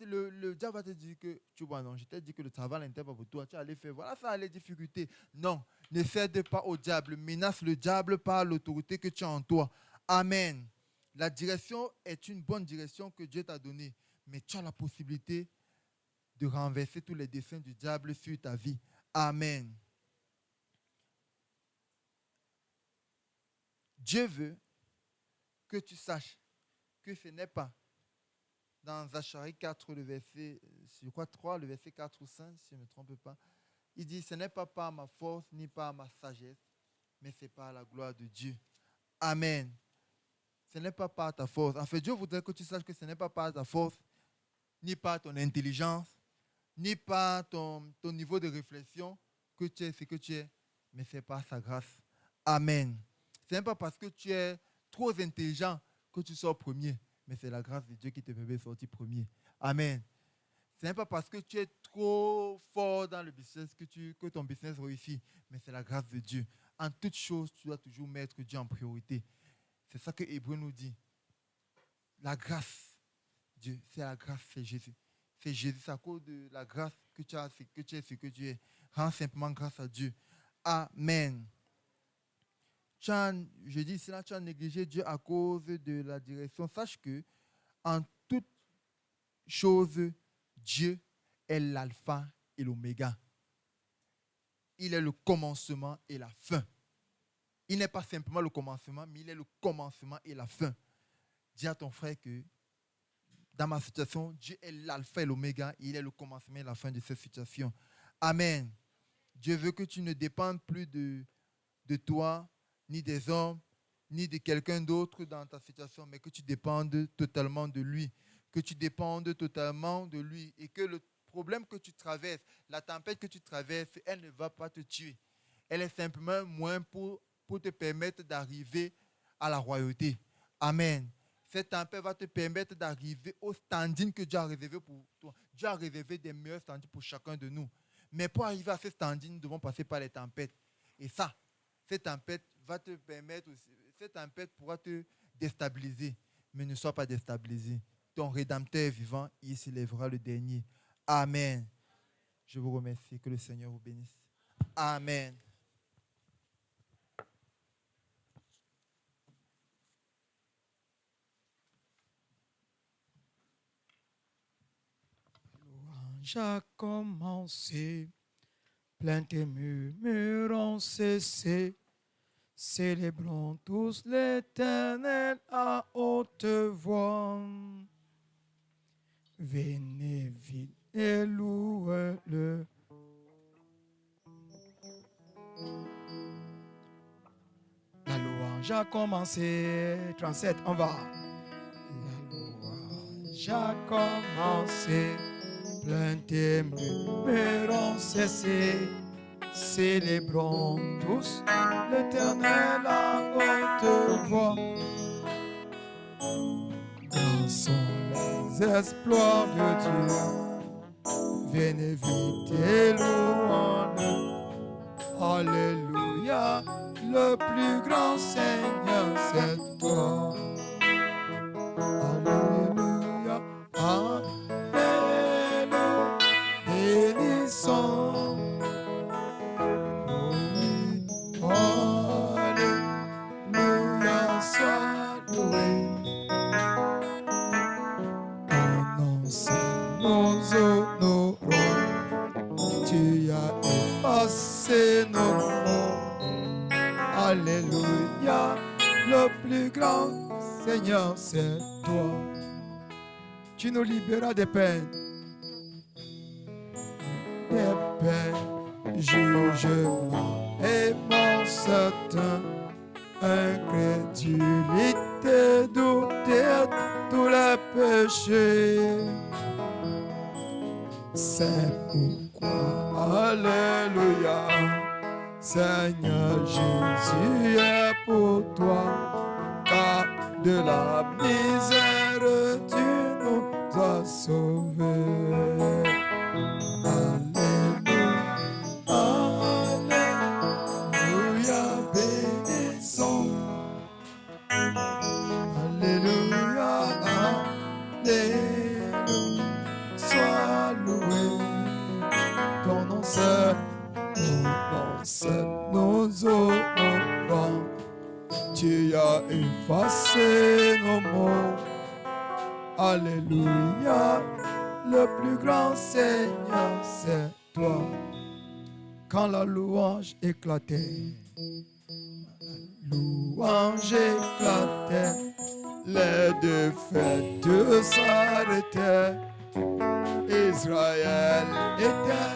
Le diable va te dire que, non, je t'ai dit que le travail n'était pas pour toi. Tu allais faire, voilà ça, les difficultés. Non, ne cède pas au diable. Menace le diable par l'autorité que tu as en toi. Amen. La direction est une bonne direction que Dieu t'a donnée. Mais tu as la possibilité de renverser tous les desseins du diable sur ta vie. Amen. Dieu veut que tu saches que ce n'est pas dans Zacharie 4, le verset, je crois 3, le verset 4 ou 5, si je ne me trompe pas. Il dit, ce n'est pas par ma force ni par ma sagesse, mais c'est par la gloire de Dieu. Amen. Ce n'est pas par ta force. En fait, Dieu voudrait que tu saches que ce n'est pas par ta force, ni par ton intelligence, ni par ton niveau de réflexion que tu es ce que tu es, mais c'est par sa grâce. Amen. Ce n'est pas parce que tu es trop intelligent que tu sors premier, mais c'est la grâce de Dieu qui te permet de sortir premier. Amen. Ce n'est pas parce que tu es trop fort dans le business que ton business réussit, mais c'est la grâce de Dieu. En toute chose, tu dois toujours mettre Dieu en priorité. C'est ça que Hébreu nous dit. La grâce, Dieu, c'est la grâce, c'est Jésus. C'est Jésus, c'est à cause de la grâce que tu as, que tu es ce que tu es. Rends simplement grâce à Dieu. Amen. Je dis cela, tu as négligé Dieu à cause de la direction. Sache que en toute chose, Dieu est l'alpha et l'oméga. Il est le commencement et la fin. Il n'est pas simplement le commencement, mais il est le commencement et la fin. Dis à ton frère que dans ma situation, Dieu est l'alpha et l'oméga. Il est le commencement et la fin de cette situation. Amen. Dieu veut que tu ne dépendes plus de toi, ni des hommes, ni de quelqu'un d'autre dans ta situation, mais que tu dépendes totalement de lui. Que tu dépendes totalement de lui. Et que le problème que tu traverses, la tempête que tu traverses, elle ne va pas te tuer. Elle est simplement un moyen pour te permettre d'arriver à la royauté. Amen. Cette tempête va te permettre d'arriver au standing que Dieu a réservé pour toi. Dieu a réservé des meilleurs standings pour chacun de nous. Mais pour arriver à ce standing, nous devons passer par les tempêtes. Et ça, cette tempête va te permettre aussi, cette tempête pourra te déstabiliser. Mais ne sois pas déstabilisé. Ton Rédempteur est vivant, il s'élèvera le dernier. Amen. Je vous remercie. Que le Seigneur vous bénisse. Amen. J'ai commencé, plaintes et murmures ont cessé. Célébrons tous l'Éternel à haute voix. Venez vite et louez-le. La louange a commencé. 37, on va. La louange a commencé. Plaintes et murmures ont cessé. Célébrons tous l'Éternel à haute voix. Grands sont les exploits de Dieu. Venez vite et louons-le. Alléluia, le plus grand Seigneur, c'est toi. Alléluia, alléluia, bénissons. Alléluia, sois loué. Ton nom, c'est nous honorons. Tu as effacé nos noms. Alléluia, le plus grand Seigneur, c'est toi. Tu nous libéras des peines. jugement et mon certain incrédulité, douter tous les péchés. C'est pourquoi, alléluia, Seigneur Jésus est pour toi, car de la misère tu nous as sauvés. Alléluia, alléluia, bénissons. Alléluia, alléluia, sois loué. Ton nom seul, nous honorons. Tu as effacé nos mots. Alléluia, le plus grand Seigneur, c'est toi. Quand la louange éclatait, louange éclatait, les défaites s'arrêtaient. Israël était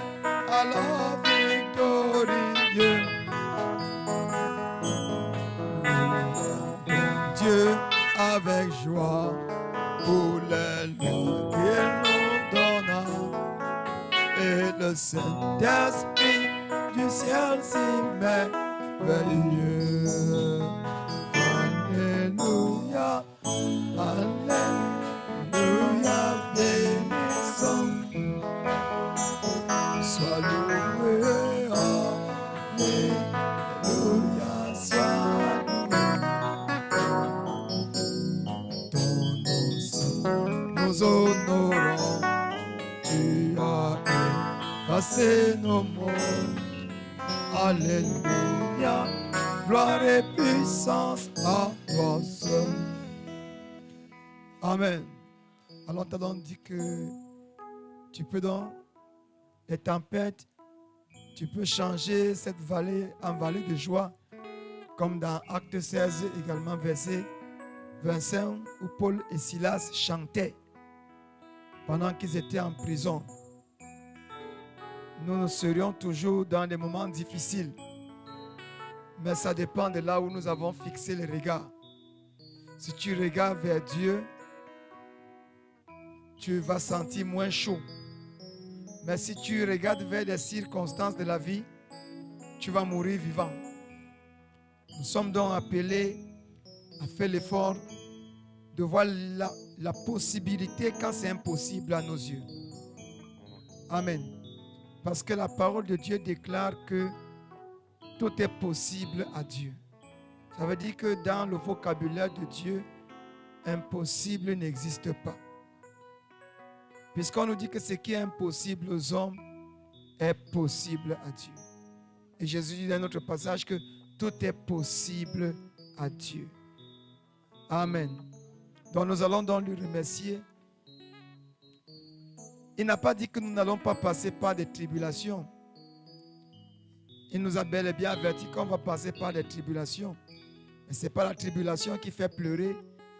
alors victorieux. Dieu avec joie pour les lieux qu'il nous donna, et le Saint-Esprit du ciel si merveilleux. Alléluia, alléluia, bénissons. Sois loué, alléluia, sois nous honorons, tu as effacé nos mots. Alléluia, gloire et puissance à toi seul. Amen. Alors, tu as donc dit que tu peux dans les tempêtes, tu peux changer cette vallée en vallée de joie, comme dans Acte 16, également verset 25, où Paul et Silas chantaient pendant qu'ils étaient en prison. Nous serions toujours dans des moments difficiles, mais ça dépend de là où nous avons fixé les regards. Si tu regardes vers Dieu, tu vas sentir moins chaud. Mais si tu regardes vers les circonstances de la vie, tu vas mourir vivant. Nous sommes donc appelés à faire l'effort de voir la possibilité quand c'est impossible à nos yeux. Amen. Parce que la parole de Dieu déclare que tout est possible à Dieu. Ça veut dire que dans le vocabulaire de Dieu, impossible n'existe pas. Puisqu'on nous dit que ce qui est impossible aux hommes est possible à Dieu. Et Jésus dit dans notre passage que tout est possible à Dieu. Amen. Donc nous allons donc lui remercier. Il n'a pas dit que nous n'allons pas passer par des tribulations. Il nous a bel et bien averti qu'on va passer par des tribulations. Mais ce n'est pas la tribulation qui fait pleurer.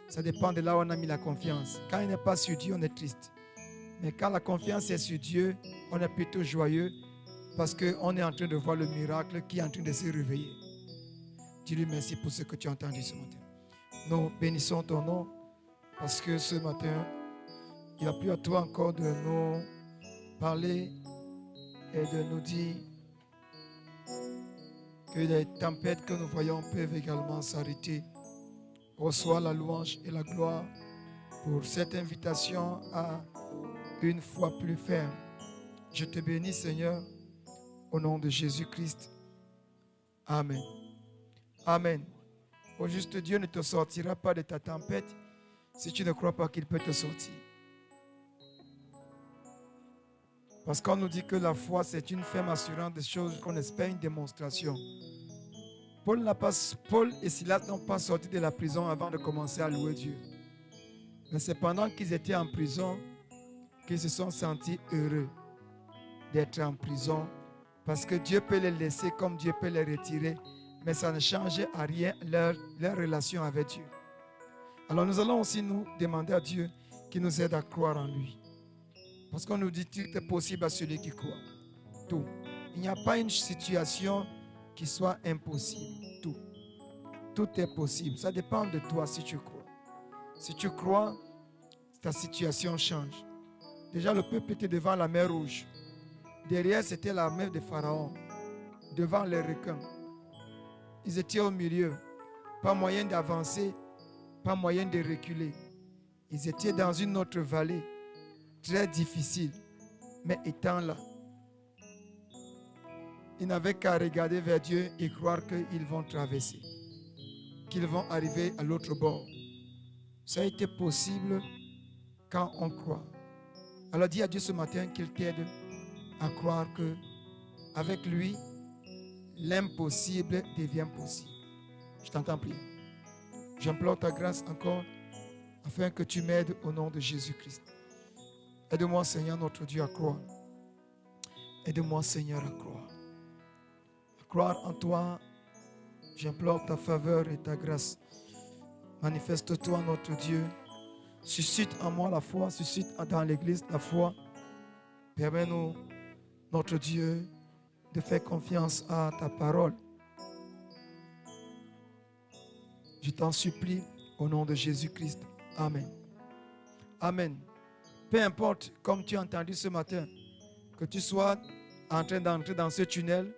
Ça dépend de là où on a mis la confiance. Quand il n'est pas sur Dieu, on est triste. Mais quand la confiance est sur Dieu, on est plutôt joyeux parce qu'on est en train de voir le miracle qui est en train de se réveiller. Dis-lui merci pour ce que tu as entendu ce matin. Nous bénissons ton nom parce que ce matin, il a plu à toi encore de nous parler et de nous dire que les tempêtes que nous voyons peuvent également s'arrêter. Reçois la louange et la gloire pour cette invitation à une foi plus ferme. Je te bénis, Seigneur, au nom de Jésus-Christ. Amen. Amen. Au juste Dieu ne te sortira pas de ta tempête si tu ne crois pas qu'il peut te sortir. Parce qu'on nous dit que la foi, c'est une ferme assurance des choses qu'on espère, une démonstration. Paul et Silas n'ont pas sorti de la prison avant de commencer à louer Dieu. Mais c'est pendant qu'ils étaient en prison qu'ils se sont sentis heureux d'être en prison. Parce que Dieu peut les laisser comme Dieu peut les retirer. Mais ça ne change à rien leur relation avec Dieu. Alors nous allons aussi nous demander à Dieu qu'il nous aide à croire en lui. Parce qu'on nous dit tout est possible à celui qui croit. Tout. Il n'y a pas une situation qui soit impossible. Tout est possible. Ça dépend de toi si tu crois. Si tu crois, ta situation change. Déjà, le peuple était devant la mer Rouge. Derrière, c'était l'armée de Pharaon. Devant les requins. Ils étaient au milieu. Pas moyen d'avancer, pas moyen de reculer. Ils étaient dans une autre vallée, très difficile. Mais étant là, ils n'avaient qu'à regarder vers Dieu et croire qu'ils vont traverser, qu'ils vont arriver à l'autre bord. Ça a été possible quand on croit. Alors dis à Dieu ce matin qu'il t'aide à croire que avec lui, l'impossible devient possible. Je t'entends prier. J'implore ta grâce encore afin que tu m'aides au nom de Jésus-Christ. Aide-moi, Seigneur, notre Dieu, à croire. Aide-moi, Seigneur, à croire. À croire en toi, j'implore ta faveur et ta grâce. Manifeste-toi, notre Dieu. Suscite en moi la foi, suscite dans l'Église la foi. Permets-nous, notre Dieu, de faire confiance à ta parole. Je t'en supplie, au nom de Jésus-Christ. Amen. Amen. Peu importe, comme tu as entendu ce matin, que tu sois en train d'entrer dans ce tunnel,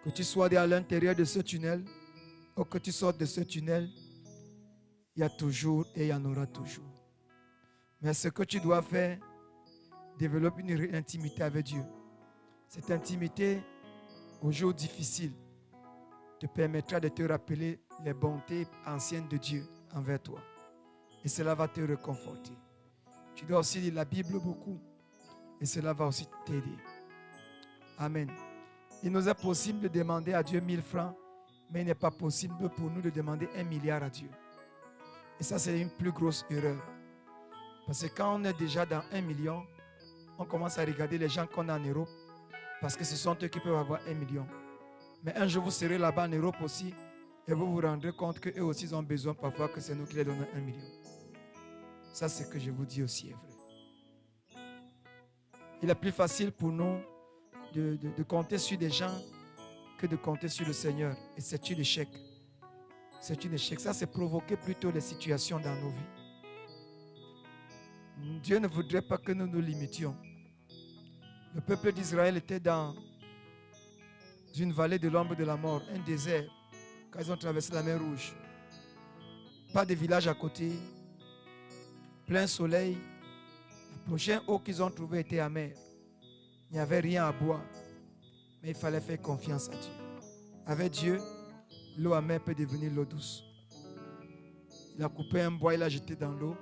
que tu sois à l'intérieur de ce tunnel, ou que tu sortes de ce tunnel, il y a toujours et il y en aura toujours. Mais ce que tu dois faire, développe une intimité avec Dieu. Cette intimité, aux jours difficiles, te permettra de te rappeler les bontés anciennes de Dieu envers toi. Et cela va te réconforter. Tu dois aussi lire la Bible beaucoup. Et cela va aussi t'aider. Amen. Il nous est possible de demander à Dieu 1000 francs, mais il n'est pas possible pour nous de demander 1 milliard à Dieu. Et ça, c'est une plus grosse erreur. Parce que quand on est déjà dans 1 million, on commence à regarder les gens qu'on a en Europe, parce que ce sont eux qui peuvent avoir 1 million. Mais un jour, vous serez là-bas en Europe aussi, et vous vous rendrez compte qu'eux aussi ils ont besoin parfois que c'est nous qui les donnons 1 million. Ça, c'est ce que je vous dis aussi est vrai. Il est plus facile pour nous de compter sur des gens que de compter sur le Seigneur. Et c'est un échec. C'est un échec. Ça, c'est provoquer plutôt les situations dans nos vies. Dieu ne voudrait pas que nous nous limitions. Le peuple d'Israël était dans une vallée de l'ombre de la mort, un désert, quand ils ont traversé la mer Rouge. Pas de village à côté, plein soleil. La prochaine eau qu'ils ont trouvée était amère. Il n'y avait rien à boire, mais il fallait faire confiance à Dieu. Avec Dieu, l'eau amère peut devenir l'eau douce. Il a coupé un bois, il l'a jeté dans l'eau,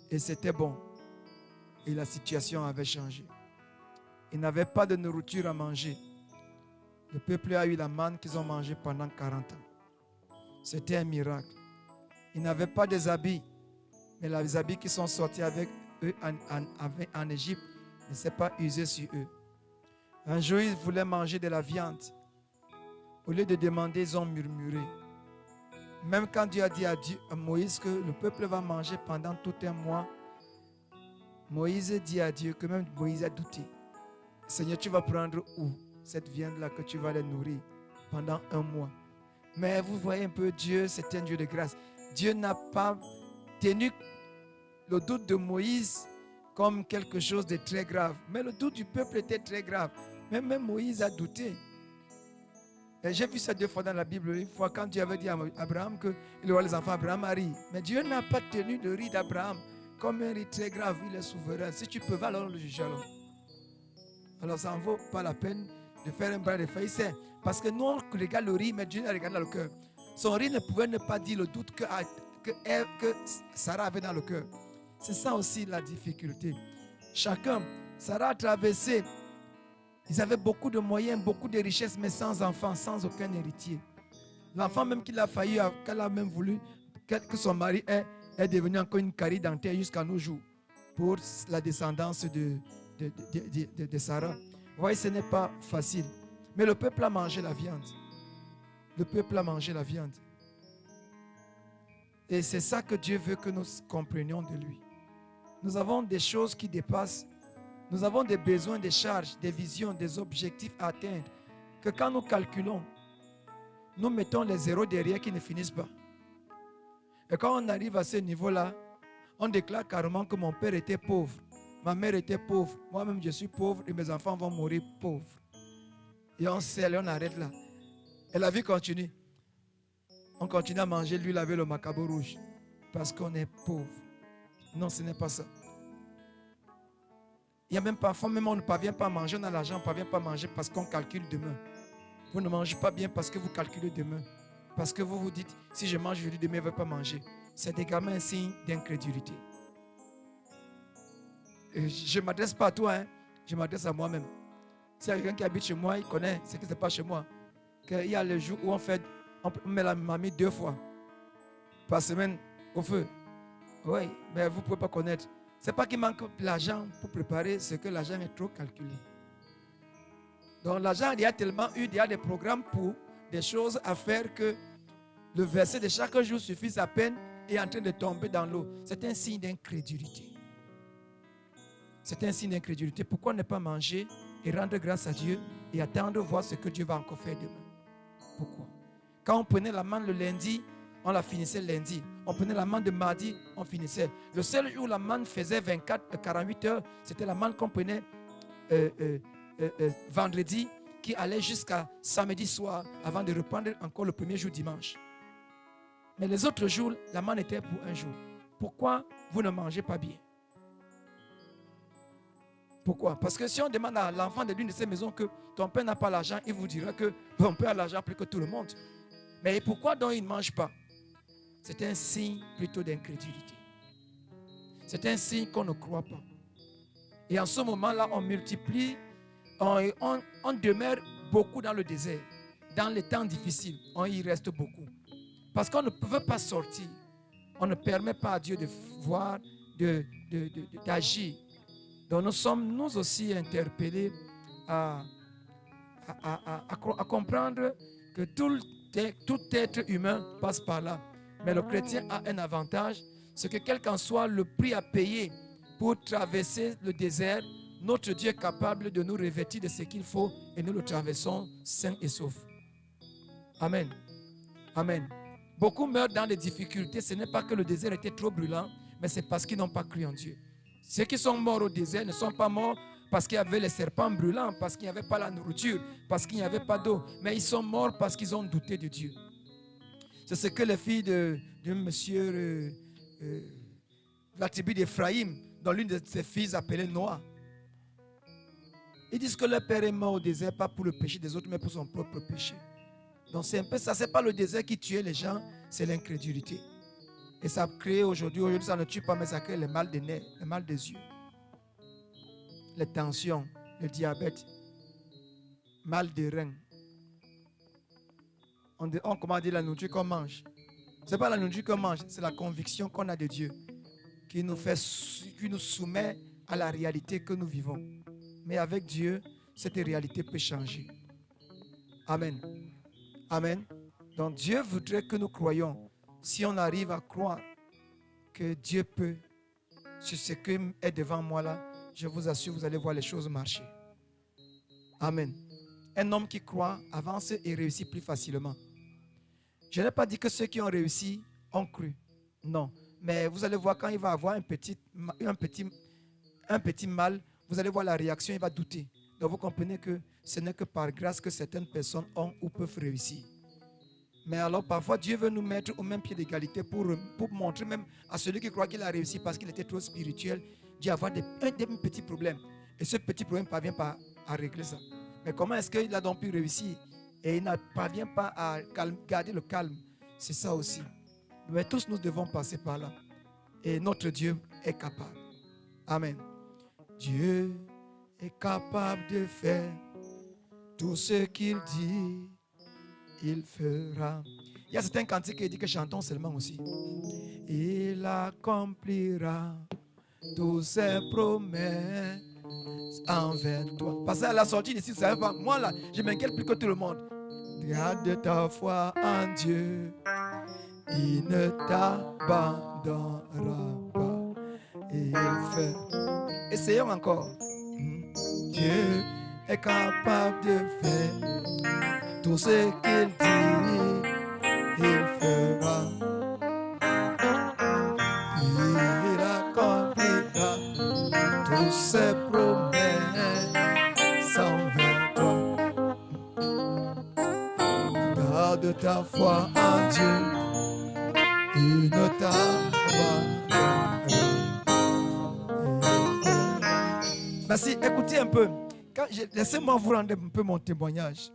et c'était bon. Et la situation avait changé. Ils n'avaient pas de nourriture à manger. Le peuple a eu la manne qu'ils ont mangée pendant 40 ans. C'était un miracle. Ils n'avaient pas des habits, mais les habits qui sont sortis avec eux en Égypte ne s'est pas usé sur eux. Un jour, ils voulaient manger de la viande. Au lieu de demander, ils ont murmuré. Même quand Dieu a dit à Moïse que le peuple va manger pendant tout un mois, Moïse dit à Dieu que même Moïse a douté. Seigneur, tu vas prendre où cette viande-là que tu vas les nourrir pendant un mois? Mais vous voyez un peu, Dieu, c'est un Dieu de grâce. Dieu n'a pas tenu le doute de Moïse comme quelque chose de très grave. Mais le doute du peuple était très grave. Même Moïse a douté. Et j'ai vu ça 2 fois dans la Bible. Une fois quand Dieu avait dit à Abraham qu'il aurait les enfants, Abraham a ri. Mais Dieu n'a pas tenu le riz d'Abraham comme un riz très grave. Il est souverain. Si tu peux, va alors le juger alors. Alors ça ne vaut pas la peine de faire un bras de fer. Parce que nous, on regarde le riz, mais Dieu a regardé dans le cœur. Son riz ne pouvait ne pas dire le doute que Sarah avait dans le cœur. C'est ça aussi la difficulté. Chacun, Sarah a traversé. Ils avaient beaucoup de moyens, beaucoup de richesses, mais sans enfant, sans aucun héritier. L'enfant même qu'il a failli, qu'elle a même voulu, que son mari est devenu encore une carie dentaire jusqu'à nos jours pour la descendance de Sarah. Vous voyez, ce n'est pas facile. Mais le peuple a mangé la viande. Le peuple a mangé la viande. Et c'est ça que Dieu veut que nous comprenions de lui. Nous avons des choses qui dépassent Nous avons des besoins, des charges, des visions, des objectifs à atteindre. Que quand nous calculons, nous mettons les zéros derrière qui ne finissent pas. Et quand on arrive à ce niveau-là, on déclare carrément que mon père était pauvre, ma mère était pauvre, moi-même je suis pauvre et mes enfants vont mourir pauvres. Et on scelle et on arrête là. Et la vie continue. On continue à manger l'huile avec le macabo rouge parce qu'on est pauvre. Non, ce n'est pas ça. Il y a même parfois, même on ne parvient pas à manger, on a l'argent, on ne parvient pas à manger parce qu'on calcule demain. Vous ne mangez pas bien parce que vous calculez demain. Parce que vous vous dites, si je mange aujourd'hui, demain, je ne vais pas manger. C'est également un signe d'incrédulité. Je ne m'adresse pas à toi, hein. Je m'adresse à moi-même. S'il y a quelqu'un qui habite chez moi, il connaît ce qui se passe chez moi. Il y a le jour où on met la mamie 2 fois par semaine au feu. Oui, mais vous ne pouvez pas connaître. Ce n'est pas qu'il manque l'argent pour préparer, c'est que l'argent est trop calculé. Donc l'argent, il y a tellement eu, il y a des programmes pour des choses à faire que le verset de chaque jour suffit à peine et est en train de tomber dans l'eau. C'est un signe d'incrédulité. C'est un signe d'incrédulité. Pourquoi ne pas manger et rendre grâce à Dieu et attendre voir ce que Dieu va encore faire demain? Pourquoi? Quand on prenait la manne le lundi, on la finissait lundi. On prenait la manne de mardi, on finissait. Le seul jour où la manne faisait 48 heures, c'était la manne qu'on prenait vendredi, qui allait jusqu'à samedi soir avant de reprendre encore le premier jour dimanche. Mais les autres jours, la manne était pour un jour. Pourquoi vous ne mangez pas bien? Pourquoi? Parce que si on demande à l'enfant de l'une de ces maisons que ton père n'a pas l'argent, il vous dira que ton père a l'argent plus que tout le monde. Mais pourquoi donc il ne mange pas? C'est un signe plutôt d'incrédulité. C'est un signe qu'on ne croit pas. Et en ce moment-là, on multiplie, on demeure beaucoup dans le désert. Dans les temps difficiles, on y reste beaucoup. Parce qu'on ne peut pas sortir. On ne permet pas à Dieu de voir, d'agir. Donc nous sommes nous aussi interpellés à comprendre que tout être humain passe par là. Mais le chrétien a un avantage, c'est que quel qu'en soit le prix à payer pour traverser le désert, notre Dieu est capable de nous revêtir de ce qu'il faut et nous le traversons sains et saufs. Amen. Amen. Beaucoup meurent dans les difficultés. Ce n'est pas que le désert était trop brûlant, mais c'est parce qu'ils n'ont pas cru en Dieu. Ceux qui sont morts au désert ne sont pas morts parce qu'il y avait les serpents brûlants, parce qu'il n'y avait pas la nourriture, parce qu'il n'y avait pas d'eau, mais ils sont morts parce qu'ils ont douté de Dieu. C'est ce que les filles de monsieur de la tribu d'Éphraïm, dont l'une de ses filles appelée Noah. Ils disent que leur père est mort au désert, pas pour le péché des autres, mais pour son propre péché. Donc c'est un peu ça, ce n'est pas le désert qui tuait les gens, c'est l'incrédulité. Et ça a créé aujourd'hui ça ne tue pas, mais ça crée le mal des nerfs, le mal des yeux, les tensions, le diabète, mal des reins. On commande la nourriture qu'on mange. Ce n'est pas la nourriture qu'on mange, c'est la conviction qu'on a de Dieu qui nous soumet à la réalité que nous vivons. Mais avec Dieu, cette réalité peut changer. Amen. Amen. Donc Dieu voudrait que nous croyions. Si on arrive à croire que Dieu peut, sur ce qui est devant moi là, je vous assure, vous allez voir les choses marcher. Amen. Un homme qui croit avance et réussit plus facilement. Je n'ai pas dit que ceux qui ont réussi ont cru. Non. Mais vous allez voir quand il va avoir un petit mal, vous allez voir la réaction, il va douter. Donc vous comprenez que ce n'est que par grâce que certaines personnes ont ou peuvent réussir. Mais alors parfois Dieu veut nous mettre au même pied d'égalité pour montrer même à celui qui croit qu'il a réussi parce qu'il était trop spirituel, Dieu avoir des petits problèmes. Et ce petit problème ne parvient pas à régler ça. Mais comment est-ce qu'il a donc pu réussir et il ne parvient pas à garder le calme? C'est ça aussi. Mais tous nous devons passer par là. Et notre Dieu est capable. Amen. Dieu est capable de faire tout ce qu'il dit, il fera. Il y a certains cantiques qui disent que chantons seulement aussi. Il accomplira toutes ses promesses envers toi. Parce qu'à la sortie d'ici, ça va pas. Moi là, je m'inquiète plus que tout le monde. Garde ta foi en Dieu. Il ne t'abandonnera pas. Et il fait. Essayons encore. Dieu est capable de faire tout ce qu'il dit, il fera. Il accomplira tous ses promesses envers toi. Garde ta foi en Dieu, il ne t'abandonnera. Merci, écoutez un peu. Laissez-moi vous rendre un peu mon témoignage.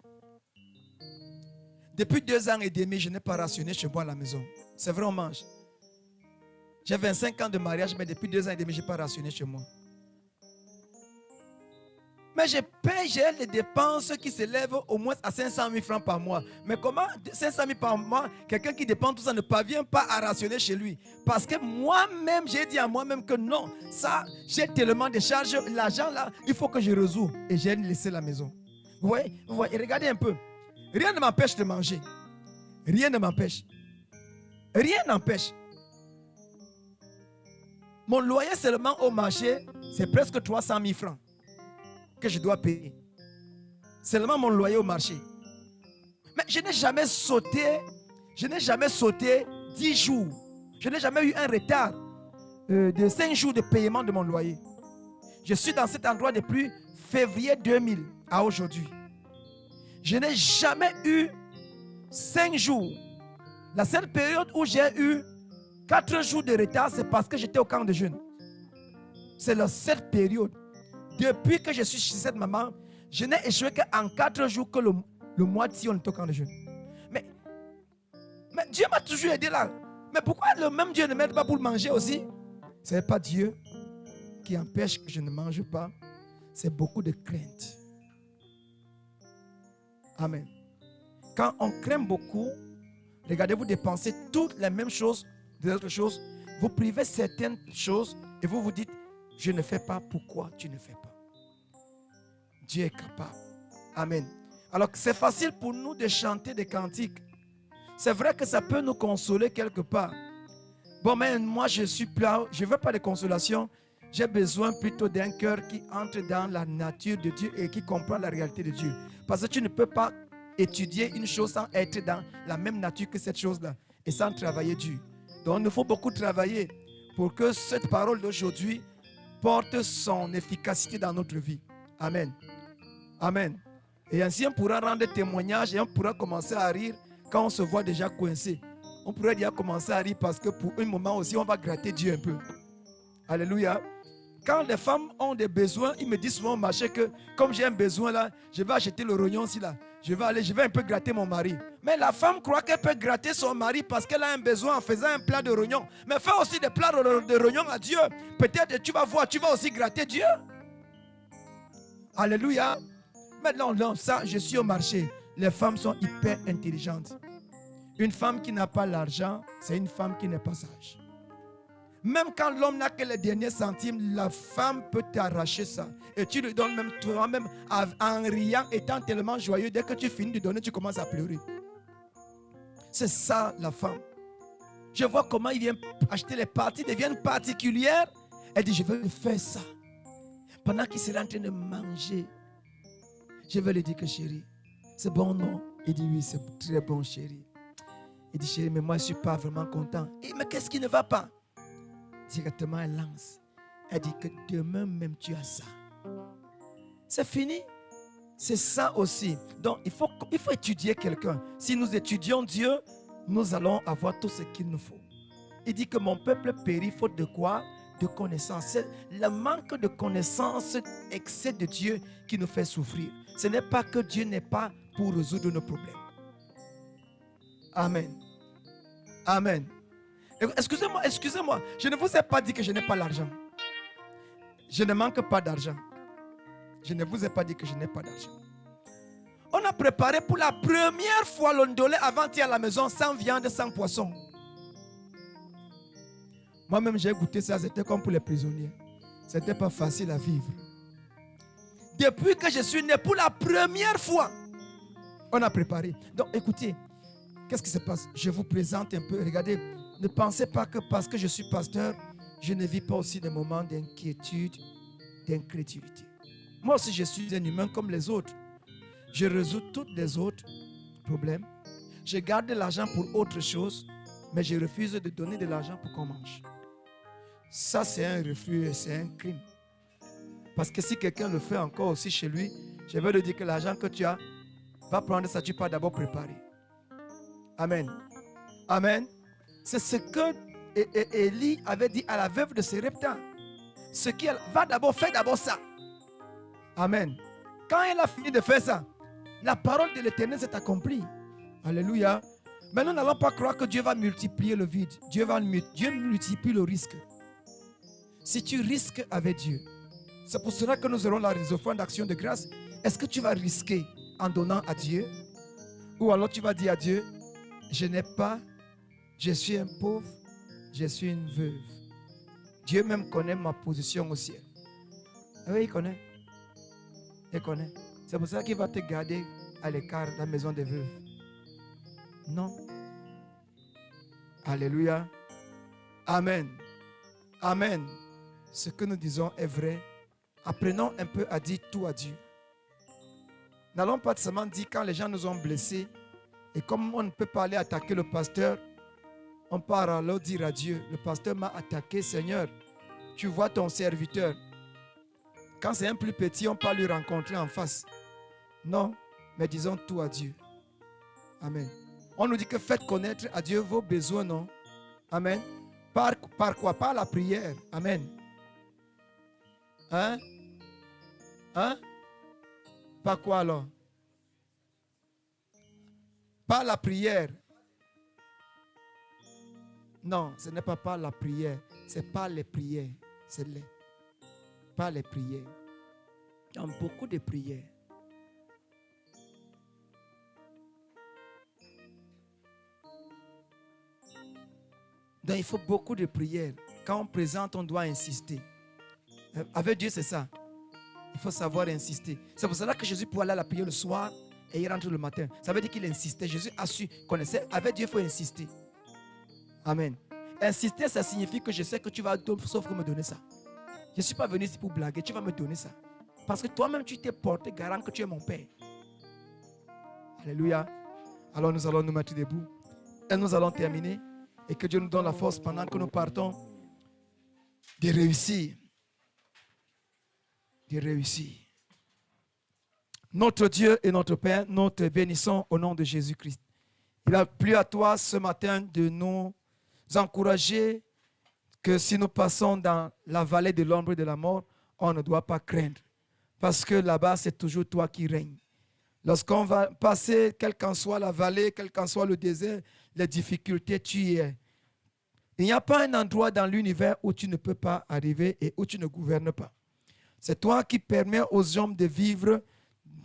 Depuis 2 ans et demi, je n'ai pas rationné chez moi à la maison. C'est vrai, on mange. J'ai 25 ans de mariage, mais depuis 2 ans et demi, je n'ai pas rationné chez moi. Mais je paye, j'ai les dépenses qui s'élèvent au moins à 500 000 francs par mois. Mais comment 500 000 par mois, quelqu'un qui dépend de tout ça ne parvient pas à rationner chez lui? Parce que moi-même, j'ai dit à moi-même que non, ça, j'ai tellement de charges, l'argent là, il faut que je résous. Et j'ai laissé la maison. Vous voyez, regardez un peu. Rien ne m'empêche de manger. Rien ne m'empêche. Rien n'empêche. Mon loyer seulement au marché, c'est presque 300 000 francs que je dois payer. Seulement mon loyer au marché. Mais je n'ai jamais sauté 10 jours. Je n'ai jamais eu un retard de 5 jours de paiement de mon loyer. Je suis dans cet endroit depuis février 2000 à aujourd'hui. Je n'ai jamais eu 5 jours. La seule période où j'ai eu 4 jours de retard, c'est parce que j'étais au camp de jeûne. C'est la seule période. Depuis que je suis chez cette maman, je n'ai échoué qu'en 4 jours que le mois ci, on est au camp de jeûne. Mais Dieu m'a toujours aidé là. Mais pourquoi le même Dieu ne m'aide pas pour manger aussi? Ce n'est pas Dieu qui empêche que je ne mange pas. C'est beaucoup de crainte. Amen. Quand on craint beaucoup, regardez, vous dépensez toutes les mêmes choses, des autres choses. Vous privez certaines choses et vous vous dites, je ne fais pas, pourquoi tu ne fais pas? Dieu est capable. Amen. Alors c'est facile pour nous de chanter des cantiques. C'est vrai que ça peut nous consoler quelque part. Bon, mais moi je suis plat, je ne veux pas de consolation. J'ai besoin plutôt d'un cœur qui entre dans la nature de Dieu et qui comprend la réalité de Dieu. Parce que tu ne peux pas étudier une chose sans être dans la même nature que cette chose-là et sans travailler dur. Donc il nous faut beaucoup travailler pour que cette parole d'aujourd'hui porte son efficacité dans notre vie. Amen. Amen. Et ainsi on pourra rendre témoignage et on pourra commencer à rire quand on se voit déjà coincé. On pourrait déjà commencer à rire parce que pour un moment aussi on va gratter Dieu un peu. Alléluia. Quand les femmes ont des besoins, ils me disent souvent au marché que comme j'ai un besoin là, je vais acheter le rognon ici là. Je vais un peu gratter mon mari. Mais la femme croit qu'elle peut gratter son mari parce qu'elle a un besoin en faisant un plat de rognon. Mais fais aussi des plats de rognon à Dieu. Peut-être tu vas voir, tu vas aussi gratter Dieu. Alléluia. Maintenant, non, ça, je suis au marché. Les femmes sont hyper intelligentes. Une femme qui n'a pas l'argent, c'est une femme qui n'est pas sage. Même quand l'homme n'a que les derniers centimes, la femme peut t'arracher ça. Et tu lui donnes même toi-même en riant, étant tellement joyeux. Dès que tu finis de donner, tu commences à pleurer. C'est ça la femme. Je vois comment il vient acheter les parties, deviennent particulières. Elle dit, je vais faire ça. Pendant qu'il sera en train de manger, je vais lui dire que chérie, c'est bon non? Il dit oui, c'est très bon chérie. Il dit chérie, mais moi je ne suis pas vraiment content. Il dit, mais qu'est-ce qui ne va pas? Directement elle lance. Elle dit que demain même tu as ça. C'est fini. C'est ça aussi. Donc il faut étudier quelqu'un. Si nous étudions Dieu, nous allons avoir tout ce qu'il nous faut. Il dit que mon peuple périt faute de quoi? De connaissance. C'est le manque de connaissance, excès de Dieu qui nous fait souffrir. Ce n'est pas que Dieu n'est pas pour résoudre nos problèmes. Amen. Amen. Excusez-moi. Je ne vous ai pas dit que je n'ai pas l'argent. Je ne manque pas d'argent. Je ne vous ai pas dit que je n'ai pas d'argent. On a préparé pour la première fois l'ondolé avant-hier à la maison, sans viande, sans poisson. Moi-même, j'ai goûté ça, c'était comme pour les prisonniers. Ce n'était pas facile à vivre. Depuis que je suis né, pour la première fois, on a préparé. Donc, écoutez, qu'est-ce qui se passe? Je vous présente un peu. Regardez, ne pensez pas que parce que je suis pasteur, je ne vis pas aussi des moments d'inquiétude, d'incrédulité. Moi aussi, je suis un humain comme les autres. Je résous tous les autres problèmes. Je garde de l'argent pour autre chose, mais je refuse de donner de l'argent pour qu'on mange. Ça, c'est un refus et c'est un crime. Parce que si quelqu'un le fait encore aussi chez lui, je vais lui dire que l'argent que tu as, va prendre ça, tu peux d'abord préparer. Amen. Amen. C'est ce que Élie avait dit à la veuve de Sérepta. Ce qui va d'abord faire d'abord ça. Amen. Quand elle a fini de faire ça, la parole de l'Éternel s'est accomplie. Alléluia. Mais nous n'allons pas croire que Dieu va multiplier le vide. Dieu multiplie le risque. Si tu risques avec Dieu, c'est pour cela que nous aurons les offrandes d'action de grâce. Est-ce que tu vas risquer en donnant à Dieu? Ou alors tu vas dire à Dieu, je n'ai pas, je suis un pauvre, je suis une veuve. Dieu même connaît ma position au ciel. Ah oui, il connaît. Il connaît. C'est pour ça qu'il va te garder à l'écart de la maison des veuves. Non. Alléluia. Amen. Amen. Ce que nous disons est vrai. Apprenons un peu à dire tout à Dieu. N'allons pas seulement dire quand les gens nous ont blessés et comme on ne peut pas aller attaquer le pasteur, on part alors dire à Dieu, le pasteur m'a attaqué, Seigneur, tu vois ton serviteur. Quand c'est un plus petit, on peut lui rencontrer en face. Non, mais disons tout à Dieu. Amen. On nous dit que faites connaître à Dieu vos besoins, non? Amen. Par quoi? Par la prière. Amen. Hein? Hein? Par quoi alors? Par la prière. Non, ce n'est pas par la prière. C'est par les prières. C'est les. Par les prières. Il y a beaucoup de prières. Donc il faut beaucoup de prières. Quand on présente, on doit insister. Avec Dieu, c'est ça. Il faut savoir insister. C'est pour cela que Jésus pouvait aller à la prière le soir et il rentre le matin. Ça veut dire qu'il insistait. Jésus a su, connaissait. Avec Dieu, il faut insister. Amen. Insister, ça signifie que je sais que tu vas sauf que me donner ça. Je ne suis pas venu ici pour blaguer. Tu vas me donner ça. Parce que toi-même, tu t'es porté garant que tu es mon Père. Alléluia. Alors nous allons nous mettre debout. Et nous allons terminer. Et que Dieu nous donne la force pendant que nous partons de réussir. De réussir. Notre Dieu et notre Père, nous te bénissons au nom de Jésus-Christ. Il a plu à toi ce matin de nous encourager que si nous passons dans la vallée de l'ombre de la mort, on ne doit pas craindre. Parce que là-bas, c'est toujours toi qui règnes. Lorsqu'on va passer, quelle qu'en soit la vallée, quel qu'en soit le désert, les difficultés, tu y es. Il n'y a pas un endroit dans l'univers où tu ne peux pas arriver et où tu ne gouvernes pas. C'est toi qui permets aux hommes de vivre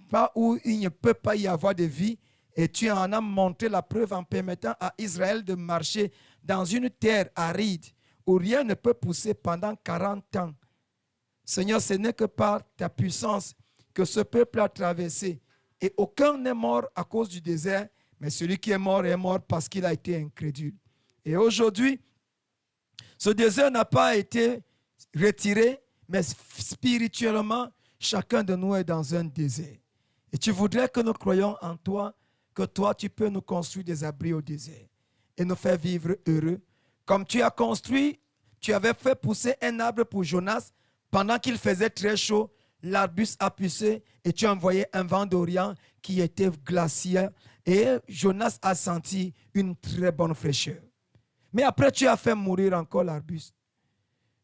pas où il ne peut pas y avoir de vie. Et tu en as montré la preuve en permettant à Israël de marcher dans une terre aride où rien ne peut pousser pendant 40 ans. Seigneur, ce n'est que par ta puissance que ce peuple a traversé. Et aucun n'est mort à cause du désert, mais celui qui est mort parce qu'il a été incrédule. Et aujourd'hui, ce désert n'a pas été retiré, mais spirituellement, chacun de nous est dans un désert. Et tu voudrais que nous croyions en toi, que toi, tu peux nous construire des abris au désert et nous faire vivre heureux. Comme tu as construit, tu avais fait pousser un arbre pour Jonas pendant qu'il faisait très chaud, l'arbuste a poussé et tu as envoyé un vent d'Orient qui était glaciaire et Jonas a senti une très bonne fraîcheur. Mais après, tu as fait mourir encore l'arbuste.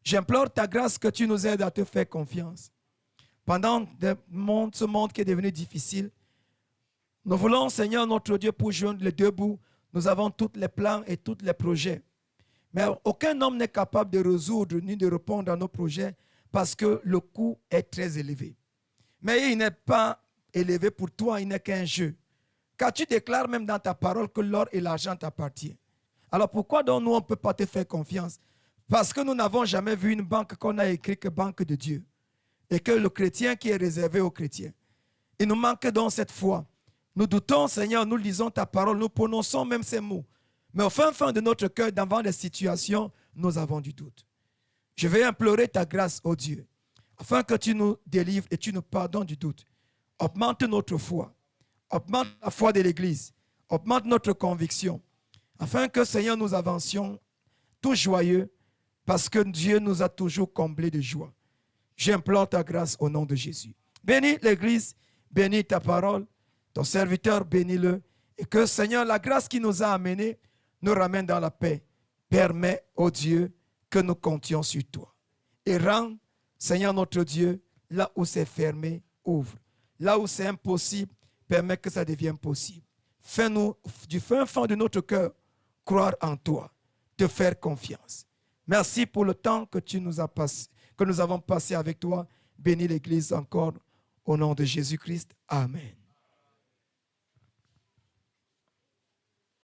J'implore ta grâce que tu nous aides à te faire confiance. Pendant ce monde qui est devenu difficile, nous voulons, Seigneur, notre Dieu, pour joindre les deux bouts, nous avons tous les plans et tous les projets. Mais aucun homme n'est capable de résoudre ni de répondre à nos projets parce que le coût est très élevé. Mais il n'est pas élevé pour toi, il n'est qu'un jeu. Car tu déclares même dans ta parole que l'or et l'argent t'appartiennent. Alors pourquoi donc nous, on ne peut pas te faire confiance? Parce que nous n'avons jamais vu une banque qu'on a écrit que banque de Dieu. Et que le chrétien qui est réservé aux chrétiens. Il nous manque donc cette foi. Nous doutons, Seigneur, nous lisons ta parole, nous prononçons même ces mots. Mais au fin de notre cœur, devant les situations, nous avons du doute. Je vais implorer ta grâce, ô Dieu. afin que tu nous délivres et tu nous pardonnes du doute. Augmente notre foi, augmente la foi de l'Église, augmente notre conviction, afin que, Seigneur, nous avancions tout joyeux, parce que Dieu nous a toujours comblés de joie. J'implore ta grâce au nom de Jésus. Bénis l'Église, bénis ta parole, ton serviteur, bénis-le, et que, Seigneur, la grâce qui nous a amenés nous ramène dans la paix. Permets, ô Dieu, que nous comptions sur toi. Et rends, Seigneur notre Dieu, là où c'est fermé, ouvre. Là où c'est impossible, permets que ça devienne possible. Fais-nous, du fin fond de notre cœur, croire en toi, te faire confiance. Merci pour le temps que nous avons passé avec toi. Bénis l'Église encore au nom de Jésus-Christ. Amen.